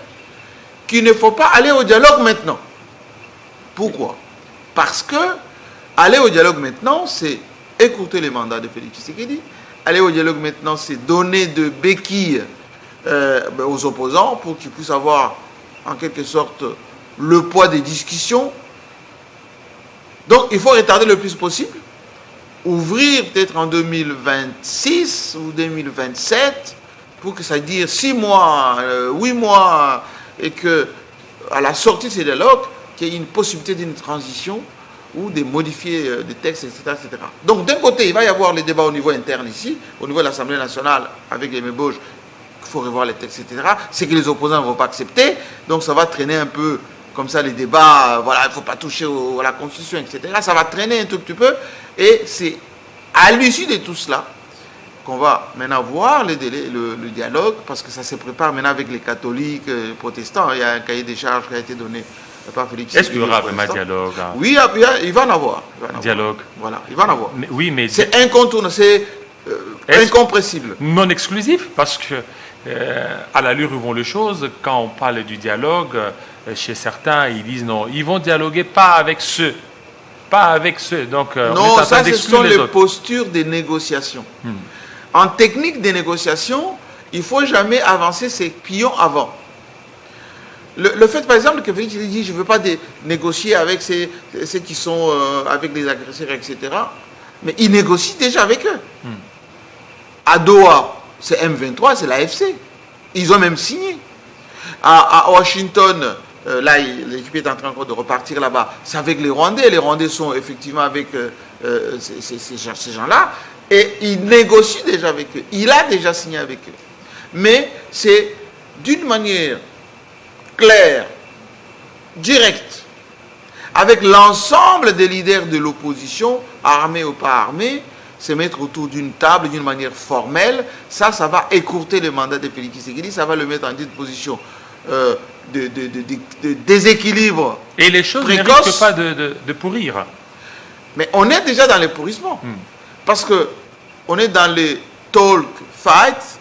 Speaker 1: qu'il ne faut pas aller au dialogue maintenant. Pourquoi? Parce que aller au dialogue maintenant, c'est écouter les mandats de Félix Tshisekedi. Aller au dialogue maintenant, c'est donner de béquilles aux opposants pour qu'ils puissent avoir, en quelque sorte, le poids des discussions. Donc, il faut retarder le plus possible. Ouvrir peut-être en 2026 ou 2027 pour que ça dure 6 mois, 8 mois, et que à la sortie de ces dialogues, qu'il y ait une possibilité d'une transition ou de modifier des textes, etc., etc. Donc, d'un côté, il va y avoir les débats au niveau interne ici, au niveau de l'Assemblée nationale, avec les Mébauges, il faut revoir les textes, etc. C'est que les opposants ne vont pas accepter, donc ça va traîner un peu comme ça les débats, voilà, il ne faut pas toucher à la Constitution, etc. Ça va traîner un tout petit peu, et c'est à l'issue de tout cela qu'on va maintenant voir le dialogue, parce que ça se prépare maintenant avec les catholiques, les protestants. Il y a un cahier des charges qui a été donné par Félix.
Speaker 3: Est-ce qu'il y aura vraiment un dialogue?
Speaker 1: Oui, il va en avoir.
Speaker 3: Dialogue.
Speaker 1: Voilà, il va en avoir.
Speaker 3: Mais
Speaker 1: c'est incontournable, c'est incompressible.
Speaker 3: Non exclusif, parce que à l'allure où vont les choses, quand on parle du dialogue, chez certains, ils disent non, ils vont dialoguer pas avec ceux. Pas avec ceux. Donc,
Speaker 1: non, ça, ce sont les postures des négociations. En technique des négociations, il ne faut jamais avancer ses pions avant. Le fait, par exemple, que Félix dit je ne veux pas négocier avec ceux qui sont avec les agresseurs, etc. Mais il négocie déjà avec eux. À Doha, c'est M23, c'est l'AFC. Ils ont même signé. À Washington, là, l'équipe est en train de repartir là-bas. C'est avec les Rwandais. Les Rwandais sont effectivement avec ces gens-là. Et il négocie déjà avec eux. Il a déjà signé avec eux. Mais c'est d'une manière claire, directe, avec l'ensemble des leaders de l'opposition, armés ou pas armés, se mettre autour d'une table d'une manière formelle. Ça va écourter le mandat de Félix Tshisekedi. Ça va le mettre en disposition de déséquilibre.
Speaker 3: Et les choses ne risquent pas de pourrir.
Speaker 1: Mais on est déjà dans le pourrissement. Parce qu'on est dans les talk fights.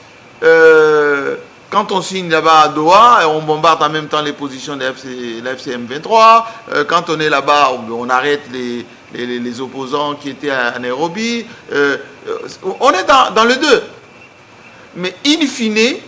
Speaker 1: Quand on signe là-bas à Doha, on bombarde en même temps les positions de l'AFC M23. Quand on est là-bas, on arrête les opposants qui étaient à Nairobi. On est dans le deux. Mais in fine,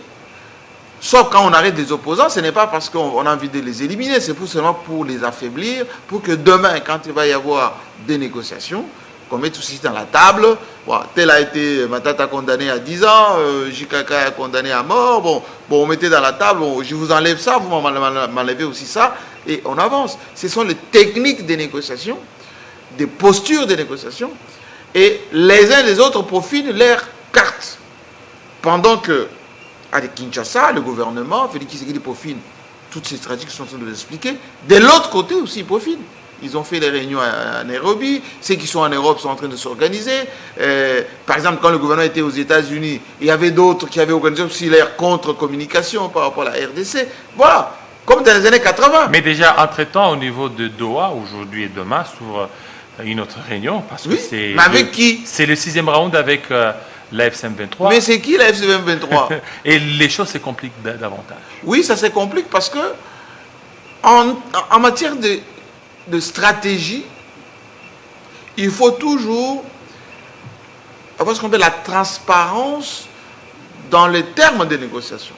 Speaker 1: sauf quand on arrête les opposants, ce n'est pas parce qu'on a envie de les éliminer, c'est seulement pour les affaiblir, pour que demain, quand il va y avoir des négociations, qu'on mette tout ceci dans la table. Bon, tel a été Matata condamné à 10 ans, JKK a condamné à mort. Bon, on mettait dans la table, je vous enlève ça, vous m'enlevez aussi ça, et on avance. Ce sont les techniques des négociations, des postures de négociation, et les uns les autres profinent leurs cartes. Pendant que, à Kinshasa, le gouvernement, Félix Tshisekedi profine toutes ces stratégies que je suis en train de vous expliquer. De l'autre côté aussi, ils profitent. Ils ont fait des réunions à Nairobi. Ceux qui sont en Europe sont en train de s'organiser. Par exemple, quand le gouvernement était aux États-Unis, il y avait d'autres qui avaient organisé aussi leur contre-communication par rapport à la RDC. Voilà, comme dans les années 80.
Speaker 3: Mais déjà, entre-temps, au niveau de Doha, aujourd'hui et demain, s'ouvre une autre réunion, parce
Speaker 1: Oui,
Speaker 3: que c'est...
Speaker 1: mais avec qui?
Speaker 3: C'est le 6e round avec la FCM23.
Speaker 1: Mais c'est qui la FCM23?
Speaker 3: Et les choses se compliquent davantage.
Speaker 1: Oui, ça se complique parce que en matière de stratégie, il faut toujours avoir ce qu'on appelle la transparence dans les termes des négociations.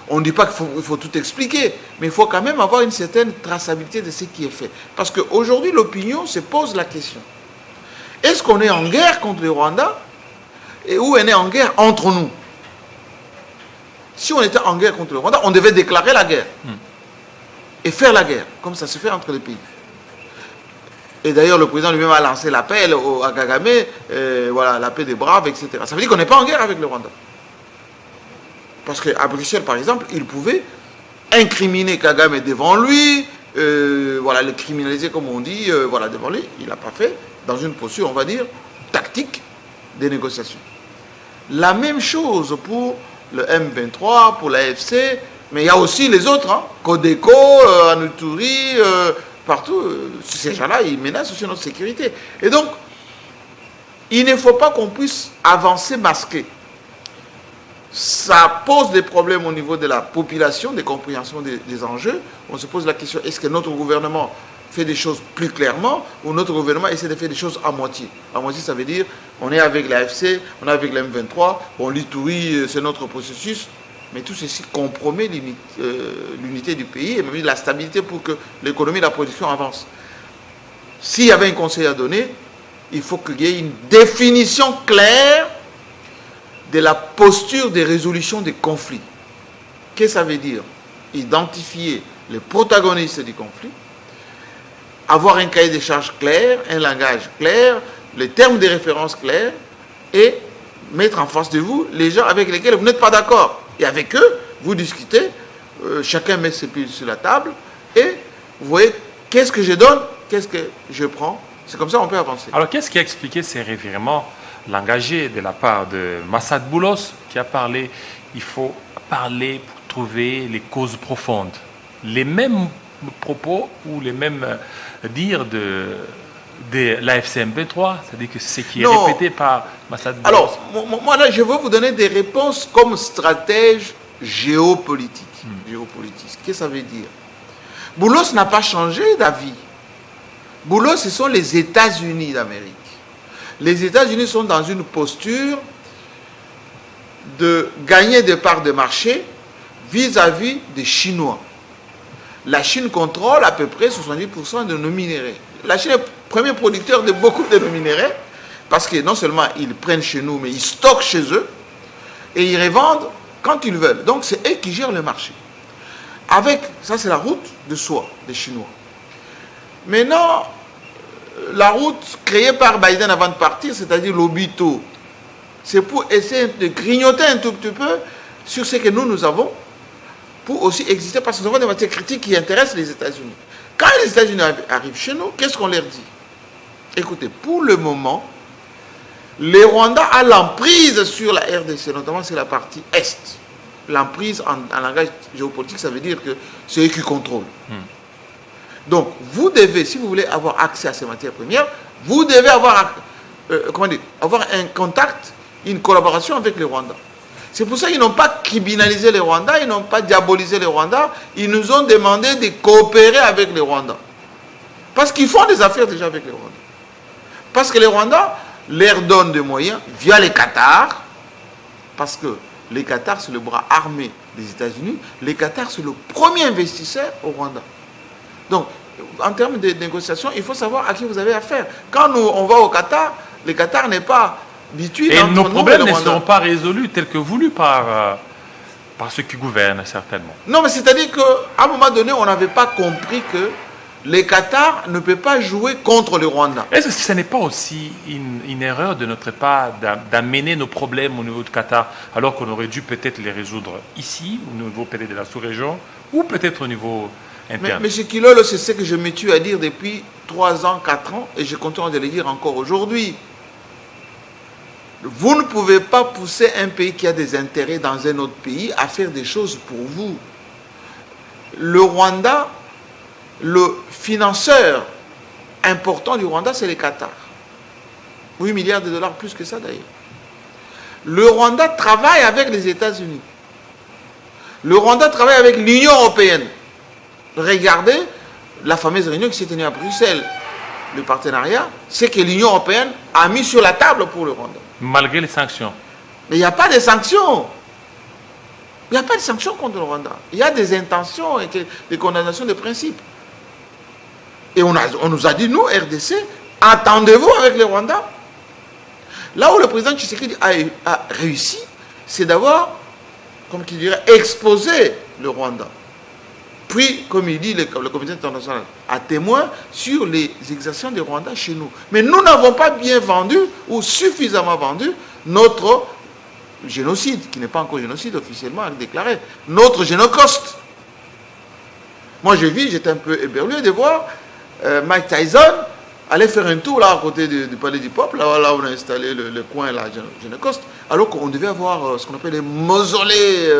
Speaker 1: On ne dit pas qu'il faut tout expliquer, mais il faut quand même avoir une certaine traçabilité de ce qui est fait. Parce qu'aujourd'hui, l'opinion se pose la question. Est-ce qu'on est en guerre contre le Rwanda et où on est en guerre entre nous? Si on était en guerre contre le Rwanda, on devait déclarer la guerre et faire la guerre, comme ça se fait entre les pays. Et d'ailleurs, le président lui-même a lancé l'appel à Kagame, voilà, la paix des braves, etc. Ça veut dire qu'on n'est pas en guerre avec le Rwanda. Parce qu'à Bruxelles, par exemple, il pouvait incriminer Kagame devant lui, voilà, le criminaliser, comme on dit, voilà, devant lui. Il n'a pas fait, dans une posture, on va dire, tactique des négociations. La même chose pour le M23, pour l'AFC, mais il y a aussi les autres, hein, Codeco, Anuturi, partout. Ces gens-là, ils menacent aussi notre sécurité. Et donc, il ne faut pas qu'on puisse avancer masqué. Ça pose des problèmes au niveau de la population, des compréhensions des enjeux. On se pose la question, est-ce que notre gouvernement fait des choses plus clairement ou notre gouvernement essaie de faire des choses à moitié? À moitié, ça veut dire, on est avec l'AFC, on est avec la M23, on l'Ituri, c'est notre processus, mais tout ceci compromet l'unité du pays et même la stabilité pour que l'économie et la production avancent. S'il y avait un conseil à donner, il faut qu'il y ait une définition claire de la posture de résolution des conflits. Qu'est-ce que ça veut dire? Identifier les protagonistes du conflit, avoir un cahier des charges clair, un langage clair, les termes de référence clairs, et mettre en face de vous les gens avec lesquels vous n'êtes pas d'accord. Et avec eux, vous discutez, chacun met ses pieds sur la table, et vous voyez qu'est-ce que je donne, qu'est-ce que je prends. C'est comme ça qu'on peut avancer.
Speaker 3: Alors, qu'est-ce qui a expliqué ces revirements langagés de la part de Massad Boulos, qui a parlé, il faut parler pour trouver les causes profondes. Les mêmes propos ou les mêmes dires de la FCM23, c'est-à-dire que c'est ce qui est répété par Massad Boulos.
Speaker 1: Alors, moi là, je veux vous donner des réponses comme stratège géopolitique. Qu'est-ce que ça veut dire? Boulos n'a pas changé d'avis. Boulos, ce sont les États-Unis d'Amérique. Les États-Unis sont dans une posture de gagner des parts de marché vis-à-vis des Chinois. La Chine contrôle à peu près 70% de nos minéraux. La Chine est le premier producteur de beaucoup de nos minéraux parce que non seulement ils prennent chez nous, mais ils stockent chez eux et ils revendent quand ils veulent. Donc c'est eux qui gèrent le marché. Ça c'est la route de soie des Chinois. Maintenant, la route créée par Biden avant de partir, c'est-à-dire l'Obito, c'est pour essayer de grignoter un tout petit peu sur ce que nous avons pour aussi exister, parce que nous avons des matières critiques qui intéressent les États-Unis. Quand les États-Unis arrivent chez nous, qu'est-ce qu'on leur dit? Écoutez, pour le moment, les Rwandais ont l'emprise sur la RDC, notamment sur la partie Est. L'emprise en langage géopolitique, ça veut dire que c'est eux qui contrôlent. Donc, vous devez, si vous voulez avoir accès à ces matières premières, vous devez avoir un contact, une collaboration avec les Rwandais. C'est pour ça qu'ils n'ont pas criminalisé les Rwandais, ils n'ont pas diabolisé les Rwandais, ils nous ont demandé de coopérer avec les Rwandais. Parce qu'ils font des affaires déjà avec les Rwandais. Parce que les Rwandais leur donnent des moyens via les Qatar, parce que les Qatar, c'est le bras armé des États-Unis, les Qatar, c'est le premier investisseur au Rwanda. Donc, en termes de négociation, il faut savoir à qui vous avez affaire. Quand on va au Qatar, le Qatar n'est pas habitué.
Speaker 3: Et nos problèmes ne seront pas résolus tels que voulus par ceux qui gouvernent, certainement. Non, mais c'est-à-dire qu'à un moment donné, on n'avait pas compris que le Qatar ne peut pas jouer contre le Rwanda. Est-ce que ce n'est pas aussi une erreur de notre part d'amener nos problèmes au niveau du Qatar, alors qu'on aurait dû peut-être les résoudre ici, au niveau peut-être de la sous-région, ou peut-être au niveau interne? Mais M. Kilolo, c'est ce que je me tue à dire depuis 3 ans, 4 ans, et je continue de le dire encore aujourd'hui. Vous ne pouvez pas pousser un pays qui a des intérêts dans un autre pays à faire des choses pour vous. Le Rwanda, le financeur
Speaker 1: important du Rwanda, c'est le Qatar. 8 milliards de dollars, plus que ça d'ailleurs. Le Rwanda travaille avec les États-Unis. Le Rwanda travaille avec l'Union européenne. Regardez la fameuse réunion qui s'est tenue à Bruxelles. Le partenariat, c'est que l'Union européenne a mis sur la table pour le Rwanda.
Speaker 3: Malgré les sanctions.
Speaker 1: Mais il n'y a pas de sanctions. Il n'y a pas de sanctions contre le Rwanda. Il y a des intentions et des condamnations de principe. Et on nous a dit, nous, RDC, attendez-vous avec le Rwanda. Là où le président Tshisekedi a réussi, c'est d'avoir, comme qu'il dirait, exposé le Rwanda. Puis, comme il dit, le comité international a témoin sur les exactions du Rwanda chez nous. Mais nous n'avons pas bien vendu ou suffisamment vendu notre génocide, qui n'est pas encore génocide officiellement déclaré, notre génocoste. Moi, j'étais un peu éberlué de voir Mike Tyson aller faire un tour là à côté du Palais du Peuple, là où on a installé le coin là, Génocoste, alors qu'on devait avoir ce qu'on appelle les mausolées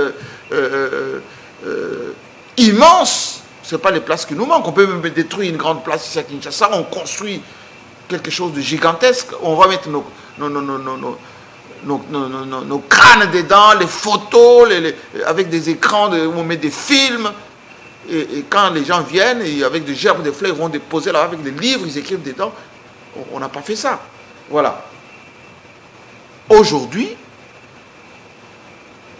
Speaker 1: immenses. Ce n'est pas les places qui nous manquent. On peut même détruire une grande place ici à Kinshasa, on construit quelque chose de gigantesque, on va mettre nos crânes dedans, les photos, avec des écrans où on met des films. Et quand les gens viennent, et avec des gerbes de fleurs, ils vont déposer là avec des livres, ils écrivent dedans. On n'a pas fait ça. Voilà. Aujourd'hui,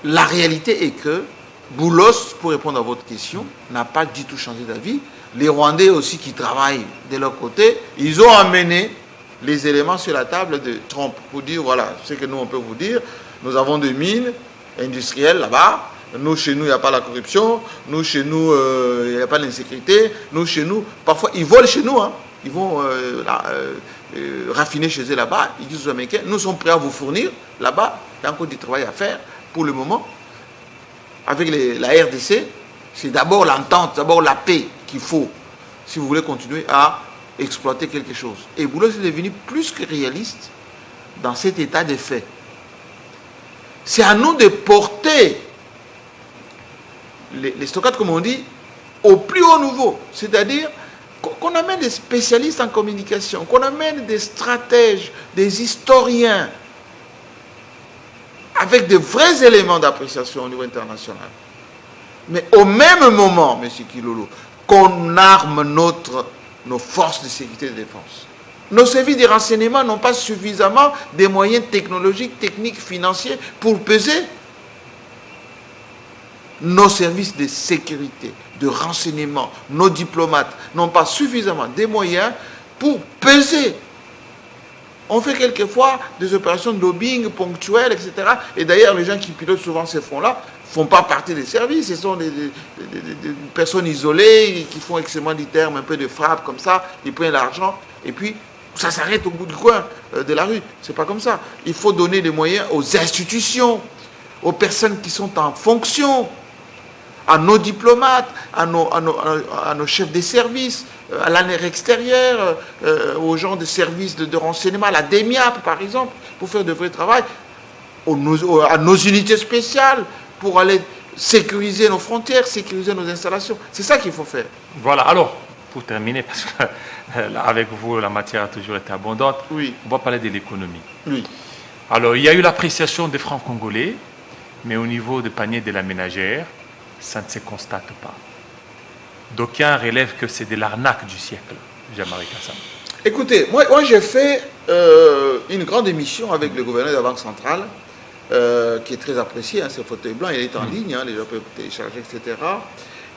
Speaker 1: la réalité est que Boulos, pour répondre à votre question, n'a pas du tout changé d'avis. Les Rwandais aussi qui travaillent de leur côté, ils ont amené les éléments sur la table de Trump pour dire, voilà, ce que nous on peut vous dire, nous avons des mines industrielles là-bas. Nous, chez nous, il n'y a pas la corruption. Nous, chez nous, il n'y a pas l'insécurité. Nous, chez nous, parfois, ils volent chez nous. Hein. Ils vont raffiner chez eux là-bas. Ils disent aux Américains, nous sommes prêts à vous fournir là-bas. Il y a encore du travail à faire pour le moment. Avec la RDC, c'est d'abord l'entente, d'abord la paix qu'il faut, si vous voulez continuer à exploiter quelque chose. Et Boulos est devenu plus que réaliste dans cet état de fait. C'est à nous de porter les stockades, comme on dit, au plus haut niveau. C'est-à-dire qu'on amène des spécialistes en communication, qu'on amène des stratèges, des historiens, avec de vrais éléments d'appréciation au niveau international. Mais au même moment, M. Kilolo, qu'on arme nos forces de sécurité et de défense. Nos services de renseignement n'ont pas suffisamment de moyens technologiques, techniques, financiers pour peser. Nos services de sécurité, de renseignement, nos diplomates n'ont pas suffisamment de moyens pour peser. On fait quelquefois des opérations de lobbying ponctuelles, etc. Et d'ailleurs, les gens qui pilotent souvent ces fonds-là ne font pas partie des services. Ce sont des personnes isolées qui font extrêmement du terme, un peu de frappe comme ça, ils prennent l'argent et puis ça s'arrête au bout du coin de la rue. C'est pas comme ça. Il faut donner des moyens aux institutions, aux personnes qui sont en fonction, à nos diplomates, à nos chefs des services, à l'ANR extérieur, aux gens des services de renseignement, à la DEMIAP par exemple, pour faire de vrai travail, à nos unités spéciales, pour aller sécuriser nos frontières, sécuriser nos installations. C'est ça qu'il faut faire.
Speaker 3: Voilà, alors, pour terminer, parce que avec vous, la matière a toujours été abondante,
Speaker 1: oui.
Speaker 3: On va parler de l'économie.
Speaker 1: Oui.
Speaker 3: Alors, il y a eu l'appréciation des francs congolais, mais au niveau des paniers de la ménagère, ça ne se constate pas. D'aucuns relèvent que c'est de l'arnaque du siècle, Jean-Marie Kassamba.
Speaker 1: Écoutez, moi j'ai fait une grande émission avec le gouverneur de la Banque centrale, qui est très apprécié, hein, ce fauteuil blanc, il est en ligne, hein, les gens peuvent télécharger, etc.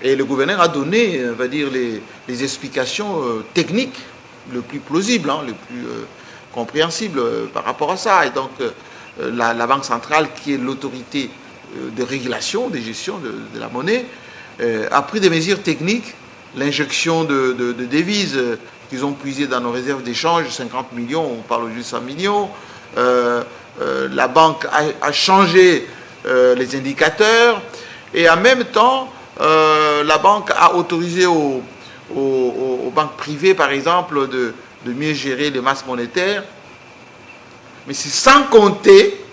Speaker 1: Et le gouverneur a donné, on va dire, les explications techniques le plus plausibles, hein, le plus compréhensibles par rapport à ça. Et donc, la Banque centrale, qui est l'autorité de régulation, de gestion de la monnaie, a pris des mesures techniques, l'injection de devises qu'ils ont puisées dans nos réserves d'échange, 50 millions, on parle juste 100 millions. La banque a changé les indicateurs et en même temps, la banque a autorisé aux banques privées, par exemple, de mieux gérer les masses monétaires. Mais c'est sans compter,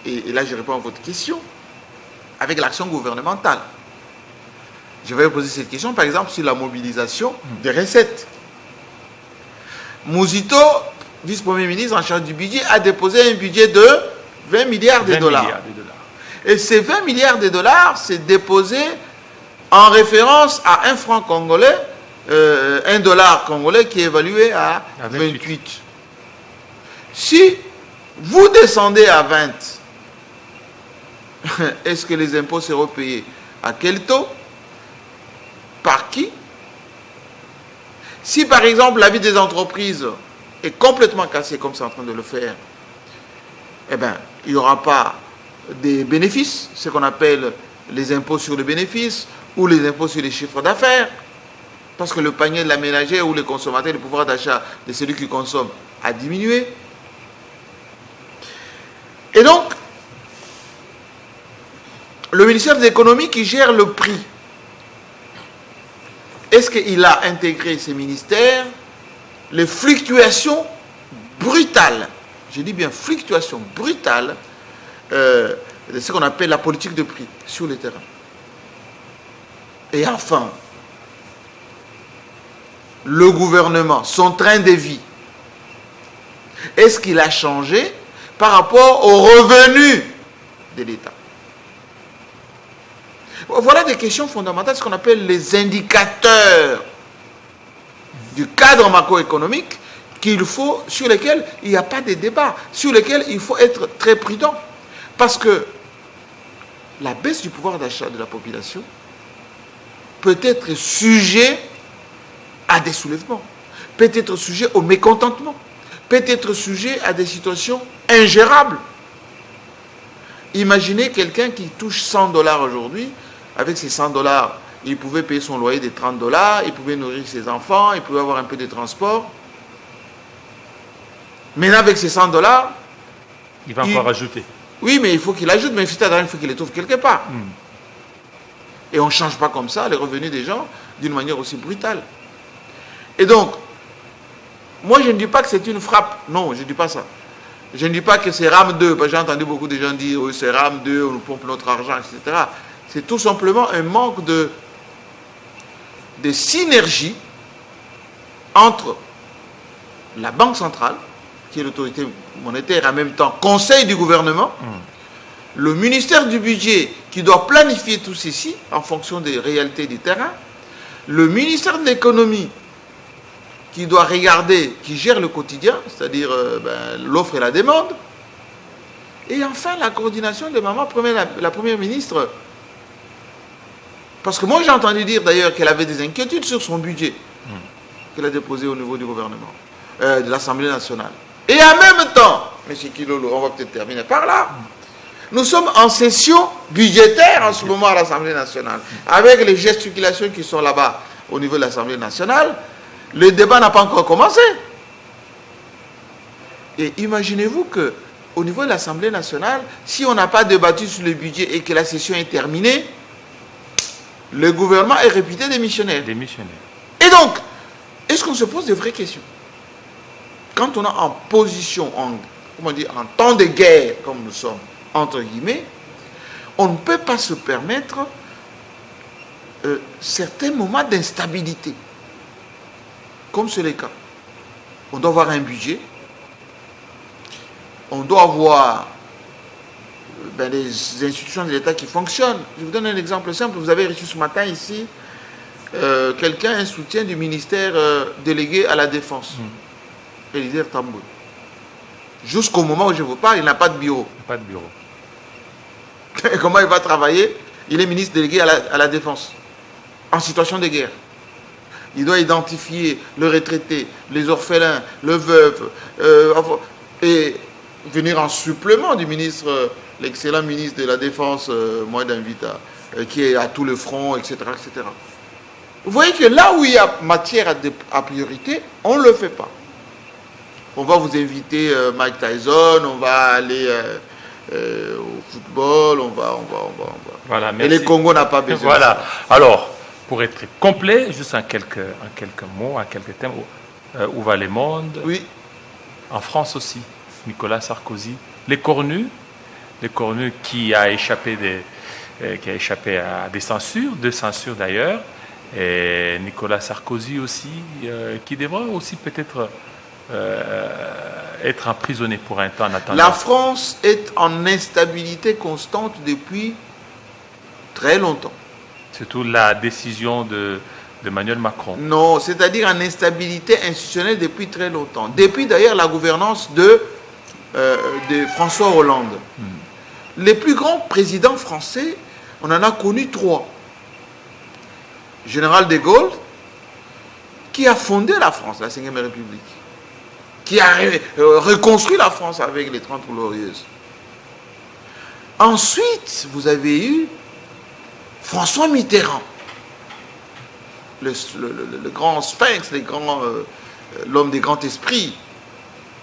Speaker 1: et là je réponds à votre question, avec l'action gouvernementale. Je vais vous poser cette question, par exemple, sur la mobilisation des recettes. Mouzito, vice-premier ministre en charge du budget, a déposé un budget de 20 milliards de dollars. Et ces 20 milliards de dollars, c'est déposé en référence à un franc congolais, un dollar congolais qui est évalué à 28. Si vous descendez à 20, est-ce que les impôts seront payés? À quel taux? Par qui? Si par exemple la vie des entreprises est complètement cassée comme c'est en train de le faire, eh bien, il n'y aura pas des bénéfices, ce qu'on appelle les impôts sur le bénéfice ou les impôts sur les chiffres d'affaires, parce que le panier de la ménagère ou les consommateurs, le pouvoir d'achat de celui qui consomme a diminué. Et donc, le ministère de l'économie qui gère le prix, est-ce qu'il a intégré ces ministères les fluctuations brutales, je dis bien fluctuations brutales, de ce qu'on appelle la politique de prix sur le terrain? Et enfin, le gouvernement, son train de vie, est-ce qu'il a changé par rapport aux revenus de l'État? Voilà des questions fondamentales, ce qu'on appelle les indicateurs du cadre macroéconomique sur lesquels il n'y a pas de débat, sur lesquels il faut être très prudent. Parce que la baisse du pouvoir d'achat de la population peut être sujet à des soulèvements, peut être sujet au mécontentement, peut être sujet à des situations ingérables. Imaginez quelqu'un qui touche 100 $ aujourd'hui. Avec ces 100 $, il pouvait payer son loyer de 30 $, il pouvait nourrir ses enfants, il pouvait avoir un peu de transport. Maintenant, avec ces 100 $,
Speaker 3: il va encore ajouter.
Speaker 1: Oui, mais il faut qu'il ajoute, mais il faut qu'il les trouve quelque part. Et on ne change pas comme ça les revenus des gens d'une manière aussi brutale. Et donc, moi je ne dis pas que c'est une frappe. Non, je ne dis pas ça. Je ne dis pas que c'est RAM 2, parce que j'ai entendu beaucoup de gens dire oui, c'est RAM 2, on nous pompe notre argent, etc. C'est tout simplement un manque de synergie entre la Banque centrale, qui est l'autorité monétaire, en même temps conseil du gouvernement, le ministère du budget qui doit planifier tout ceci en fonction des réalités du terrain, le ministère de l'économie qui doit regarder, qui gère le quotidien, c'est-à-dire l'offre et la demande, et enfin la coordination de la première ministre. Parce que moi j'ai entendu dire d'ailleurs qu'elle avait des inquiétudes sur son budget qu'elle a déposé au niveau du gouvernement, de l'Assemblée nationale. Et en même temps, M. Kilolo, on va peut-être terminer par là, nous sommes en session budgétaire en ce moment à l'Assemblée nationale, avec les gesticulations qui sont là-bas au niveau de l'Assemblée nationale. Le débat n'a pas encore commencé. Et imaginez-vous qu'au niveau de l'Assemblée nationale, si on n'a pas débattu sur le budget et que la session est terminée, le gouvernement est réputé démissionnaire. Et donc, est-ce qu'on se pose de vraies questions? Quand on est en position, en temps de guerre, comme nous sommes, entre guillemets, on ne peut pas se permettre certains moments d'instabilité. Comme c'est le cas. On doit avoir un budget, on doit avoir les institutions de l'État qui fonctionnent. Je vous donne un exemple simple. Vous avez reçu ce matin ici un soutien du ministère délégué à la Défense, Elisère Tamboul. Jusqu'au moment où je vous parle, il n'a pas de bureau.
Speaker 3: Pas de bureau.
Speaker 1: Comment il va travailler? Il est ministre délégué à la Défense, en situation de guerre. Il doit identifier le retraité, les orphelins, le veuve, et venir en supplément du ministre, l'excellent ministre de la Défense, Moïda Invita, qui est à tout le front, etc., etc. Vous voyez que là où il y a matière à priorité, on ne le fait pas. On va vous inviter Mike Tyson, on va aller au football, on va.
Speaker 3: Voilà, merci.
Speaker 1: Et le Congo n'a pas besoin.
Speaker 3: Voilà. Alors, pour être complet, juste en quelques mots, en quelques thèmes, où va le monde?
Speaker 1: Oui.
Speaker 3: En France aussi, Nicolas Sarkozy, les cornus qui a échappé à des censures, deux censures d'ailleurs, et Nicolas Sarkozy aussi, qui devra aussi peut-être être emprisonné pour un temps en attendant.
Speaker 1: La France est en instabilité constante depuis très longtemps.
Speaker 3: Surtout la décision de Emmanuel Macron.
Speaker 1: Non, c'est-à-dire en instabilité institutionnelle depuis très longtemps. Depuis d'ailleurs la gouvernance de François Hollande. Les plus grands présidents français, on en a connu 3. Général de Gaulle, qui a fondé la France, la Ve République, qui a reconstruit la France avec les 30 Glorieuses. Ensuite, vous avez eu François Mitterrand, le grand sphinx, l'homme des grands esprits,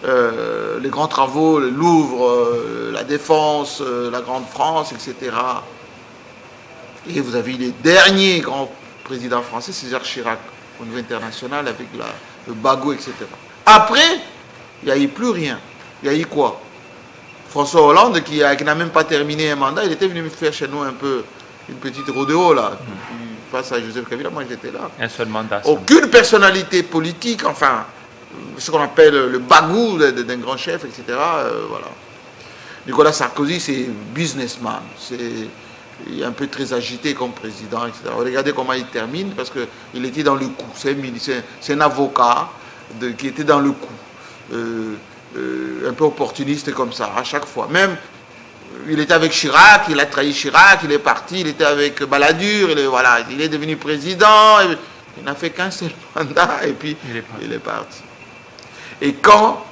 Speaker 1: les grands travaux, le Louvre, la Défense, la Grande France, etc. Et vous avez eu les derniers grands présidents français, c'est Jacques Chirac, au niveau international, avec le Bagot, etc. Après, il n'y a eu plus rien. Il y a eu quoi? François Hollande, qui n'a même pas terminé un mandat, il était venu me faire chez nous un peu une petite rodéo, là. Face à Joseph Kabila, moi j'étais là.
Speaker 3: Un seul mandat.
Speaker 1: Aucune personnalité politique, enfin, ce qu'on appelle le bagou d'un grand chef, etc. Voilà. Nicolas Sarkozy, c'est businessman. Il est un peu très agité comme président, etc. Regardez comment il termine, parce qu'il était dans le coup. C'est un avocat qui était dans le coup. Un peu opportuniste comme ça, à chaque fois. Même, il était avec Chirac, il a trahi Chirac, il est parti, il était avec Balladur, il est devenu président, il n'a fait qu'un seul mandat, et puis il est parti. Et quand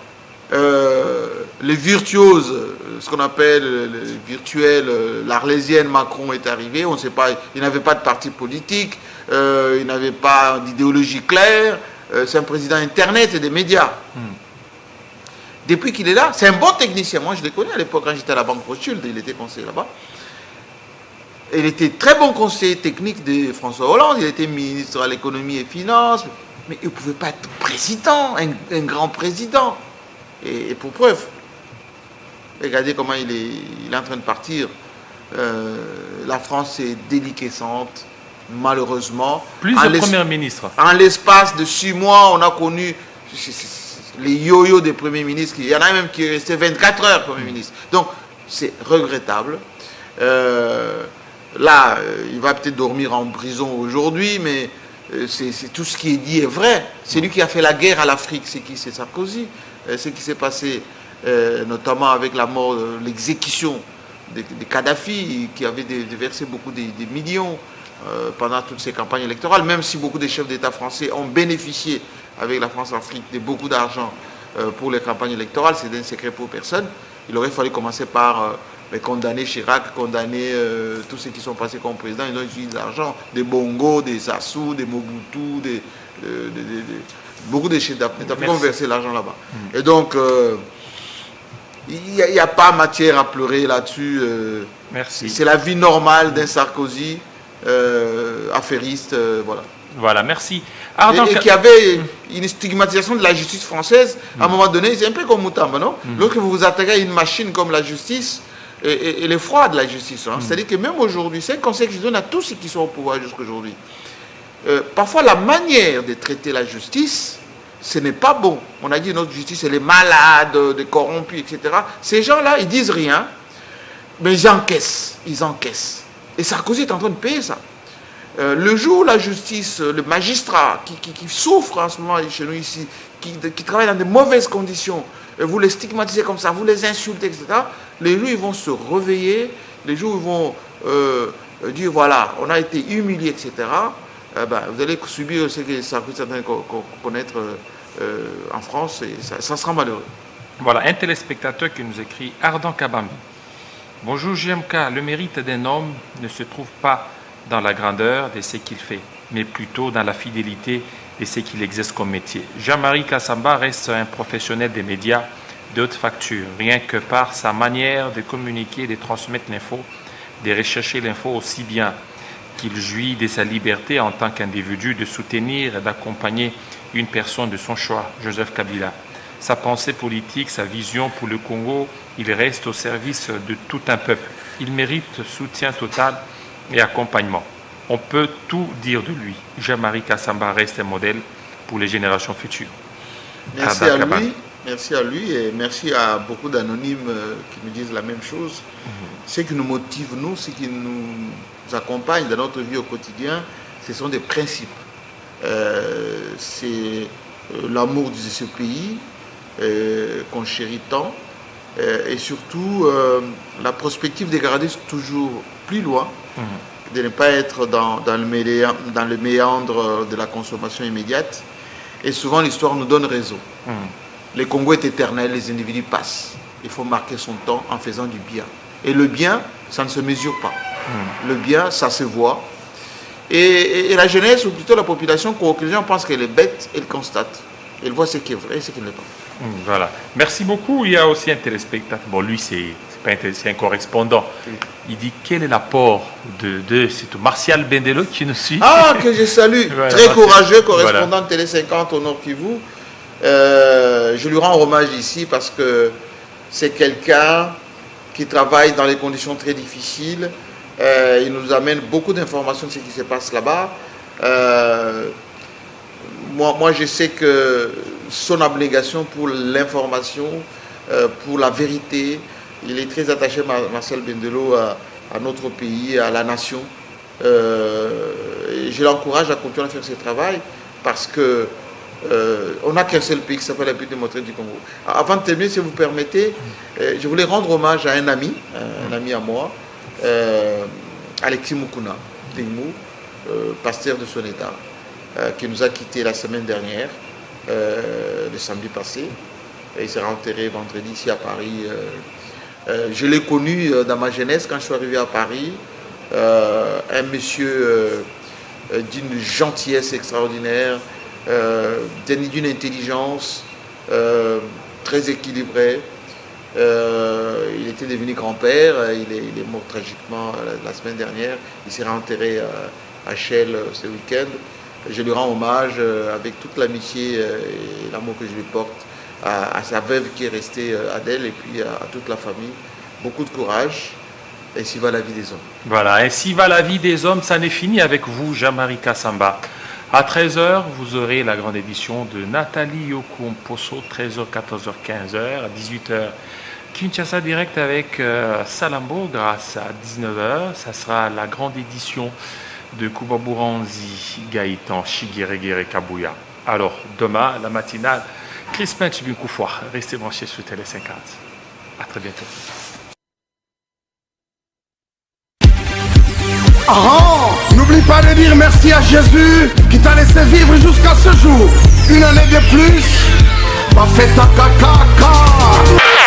Speaker 1: les virtuoses, ce qu'on appelle les virtuels, l'Arlésienne Macron est arrivé, on ne sait pas, il n'avait pas de parti politique, il n'avait pas d'idéologie claire, c'est un président Internet et des médias. Depuis qu'il est là, c'est un bon technicien. Moi, je l'ai connu à l'époque quand j'étais à la Banque Rothschild, il était conseiller là-bas. Il était très bon conseiller technique de François Hollande, il était ministre à l'économie et finances, mais il ne pouvait pas être président, un grand président. Et pour preuve, regardez comment il est en train de partir. La France est déliquescente, malheureusement.
Speaker 3: Plus de Premier ministre.
Speaker 1: En l'espace de 6 mois, on a connu les yo-yo des premiers ministres. Il y en a même qui est resté 24 heures Premier ministre. Donc, c'est regrettable. Là, il va peut-être dormir en prison aujourd'hui, mais c'est tout ce qui est dit est vrai. C'est lui qui a fait la guerre à l'Afrique, c'est Sarkozy. Ce qui s'est passé, notamment avec la mort, l'exécution de Kadhafi, qui avait déversé beaucoup de millions pendant toutes ces campagnes électorales, même si beaucoup de chefs d'État français ont bénéficié avec la France-Afrique de beaucoup d'argent pour les campagnes électorales, c'est un secret pour personne. Il aurait fallu commencer par condamner Chirac, condamner tous ceux qui sont passés comme président. Ils ont utilisé de l'argent, des Bongo, des Sassou, des Mobutu, beaucoup de chefs d'État qui ont versé l'argent là-bas. Et donc, il n'y a pas matière à pleurer là-dessus.
Speaker 3: Merci. C'est
Speaker 1: la vie normale d'un Sarkozy affairiste, voilà.
Speaker 3: Voilà, merci.
Speaker 1: Et qui avait une stigmatisation de la justice française, à un moment donné, c'est un peu comme Moutamba, non? Lorsque vous vous attaquez à une machine comme la justice, elle est froide, la justice. Hein? C'est-à-dire que même aujourd'hui, c'est un conseil que je donne à tous ceux qui sont au pouvoir jusqu'aujourd'hui. Parfois, la manière de traiter la justice, ce n'est pas bon. On a dit notre justice, elle est malade, corrompue, etc. Ces gens-là, ils disent rien, mais ils encaissent. Et Sarkozy est en train de payer ça. Le jour où la justice, le magistrat qui souffre en ce moment chez nous ici, qui travaille dans de mauvaises conditions, vous les stigmatisez comme ça, vous les insultez, etc., les jours ils vont se réveiller, les jours ils vont dire voilà, on a été humilié, etc., vous allez subir ce que Sarkozy est en train de connaître en France, et ça sera malheureux.
Speaker 3: Voilà, un téléspectateur qui nous écrit Ardent Kabambi. Bonjour JMK, le mérite d'un homme ne se trouve pas dans la grandeur de ce qu'il fait, mais plutôt dans la fidélité de ce qu'il exerce comme métier. Jean-Marie Kassamba reste un professionnel des médias de haute facture, rien que par sa manière de communiquer, de transmettre l'info, de rechercher l'info aussi bien qu'il jouit de sa liberté en tant qu'individu de soutenir et d'accompagner une personne de son choix, Joseph Kabila. Sa pensée politique, sa vision pour le Congo, il reste au service de tout un peuple. Il mérite soutien total et accompagnement. On peut tout dire de lui. Jean-Marie Kassamba reste un modèle pour les générations futures.
Speaker 1: Merci à lui. Merci à lui et merci à beaucoup d'anonymes qui nous disent la même chose. Ce qui nous motive, nous, ce qui nous accompagne dans notre vie au quotidien, ce sont des principes. C'est l'amour de ce pays qu'on chérit tant et surtout la prospective de garder toujours plus loin, de ne pas être dans le méandre de la consommation immédiate. Et souvent l'histoire nous donne raison. Le Congo est éternel, les individus passent. Il faut marquer son temps en faisant du bien. Et le bien, ça ne se mesure pas. Le bien, ça se voit. Et la jeunesse, ou plutôt la population, quand les gens pensent qu'elle est bête, elle constate. Elle voit ce qui est vrai et ce qui ne l'est pas.
Speaker 3: Voilà. Merci beaucoup. Il y a aussi un téléspectateur. Bon, lui, c'est un correspondant. Il dit quel est l'apport de c'est Martial Bendelo qui nous suit.
Speaker 1: Ah, que je salue.
Speaker 3: Voilà,
Speaker 1: très courageux, correspondant
Speaker 3: voilà.
Speaker 1: de Télé 50 au Nord Kivu. Je lui rends hommage ici parce que c'est quelqu'un qui travaille dans des conditions très difficiles. Il nous amène beaucoup d'informations de ce qui se passe là-bas. Moi, je sais que son abnégation pour l'information, pour la vérité, il est très attaché, Martial Bendelo, à notre pays, à la nation. Je l'encourage à continuer à faire ce travail parce que on n'a qu'un seul pays qui s'appelle la République démocratique du Congo. Avant de terminer, si vous permettez, je voulais rendre hommage à un ami à moi, Alexis Mukuna, pasteur de son état, qui nous a quittés la semaine dernière, le samedi passé. Et il sera enterré vendredi ici à Paris. Je l'ai connu dans ma jeunesse quand je suis arrivé à Paris. Un monsieur d'une gentillesse extraordinaire, d'une intelligence très équilibrée. Il était devenu grand-père, il est mort tragiquement la semaine dernière. Il sera enterré à Chelles ce week-end. Je lui rends hommage avec toute l'amitié et l'amour que je lui porte à sa veuve qui est restée Adèle et puis à toute la famille. Beaucoup de courage. Ainsi va la vie des hommes.
Speaker 3: Voilà, ainsi va la vie des hommes. Ça n'est fini avec vous, Jean-Marie Kassamba. À 13h, vous aurez la grande édition de Nathalie Yokumposo, 13h, 14h, 15h. À 18h, Kinshasa Direct avec Salambo, grâce à 19h. Ça sera la grande édition de Kubaburanzi Gaïtan, Shigeregere Kabuya. Alors, demain, la matinale, Crispin Chibinkoufoua. Restez branchés sur Télé 50. À très bientôt.
Speaker 5: N'oublie pas de dire merci à Jésus qui t'a laissé vivre jusqu'à ce jour. Une année de plus, pas fait ta caca.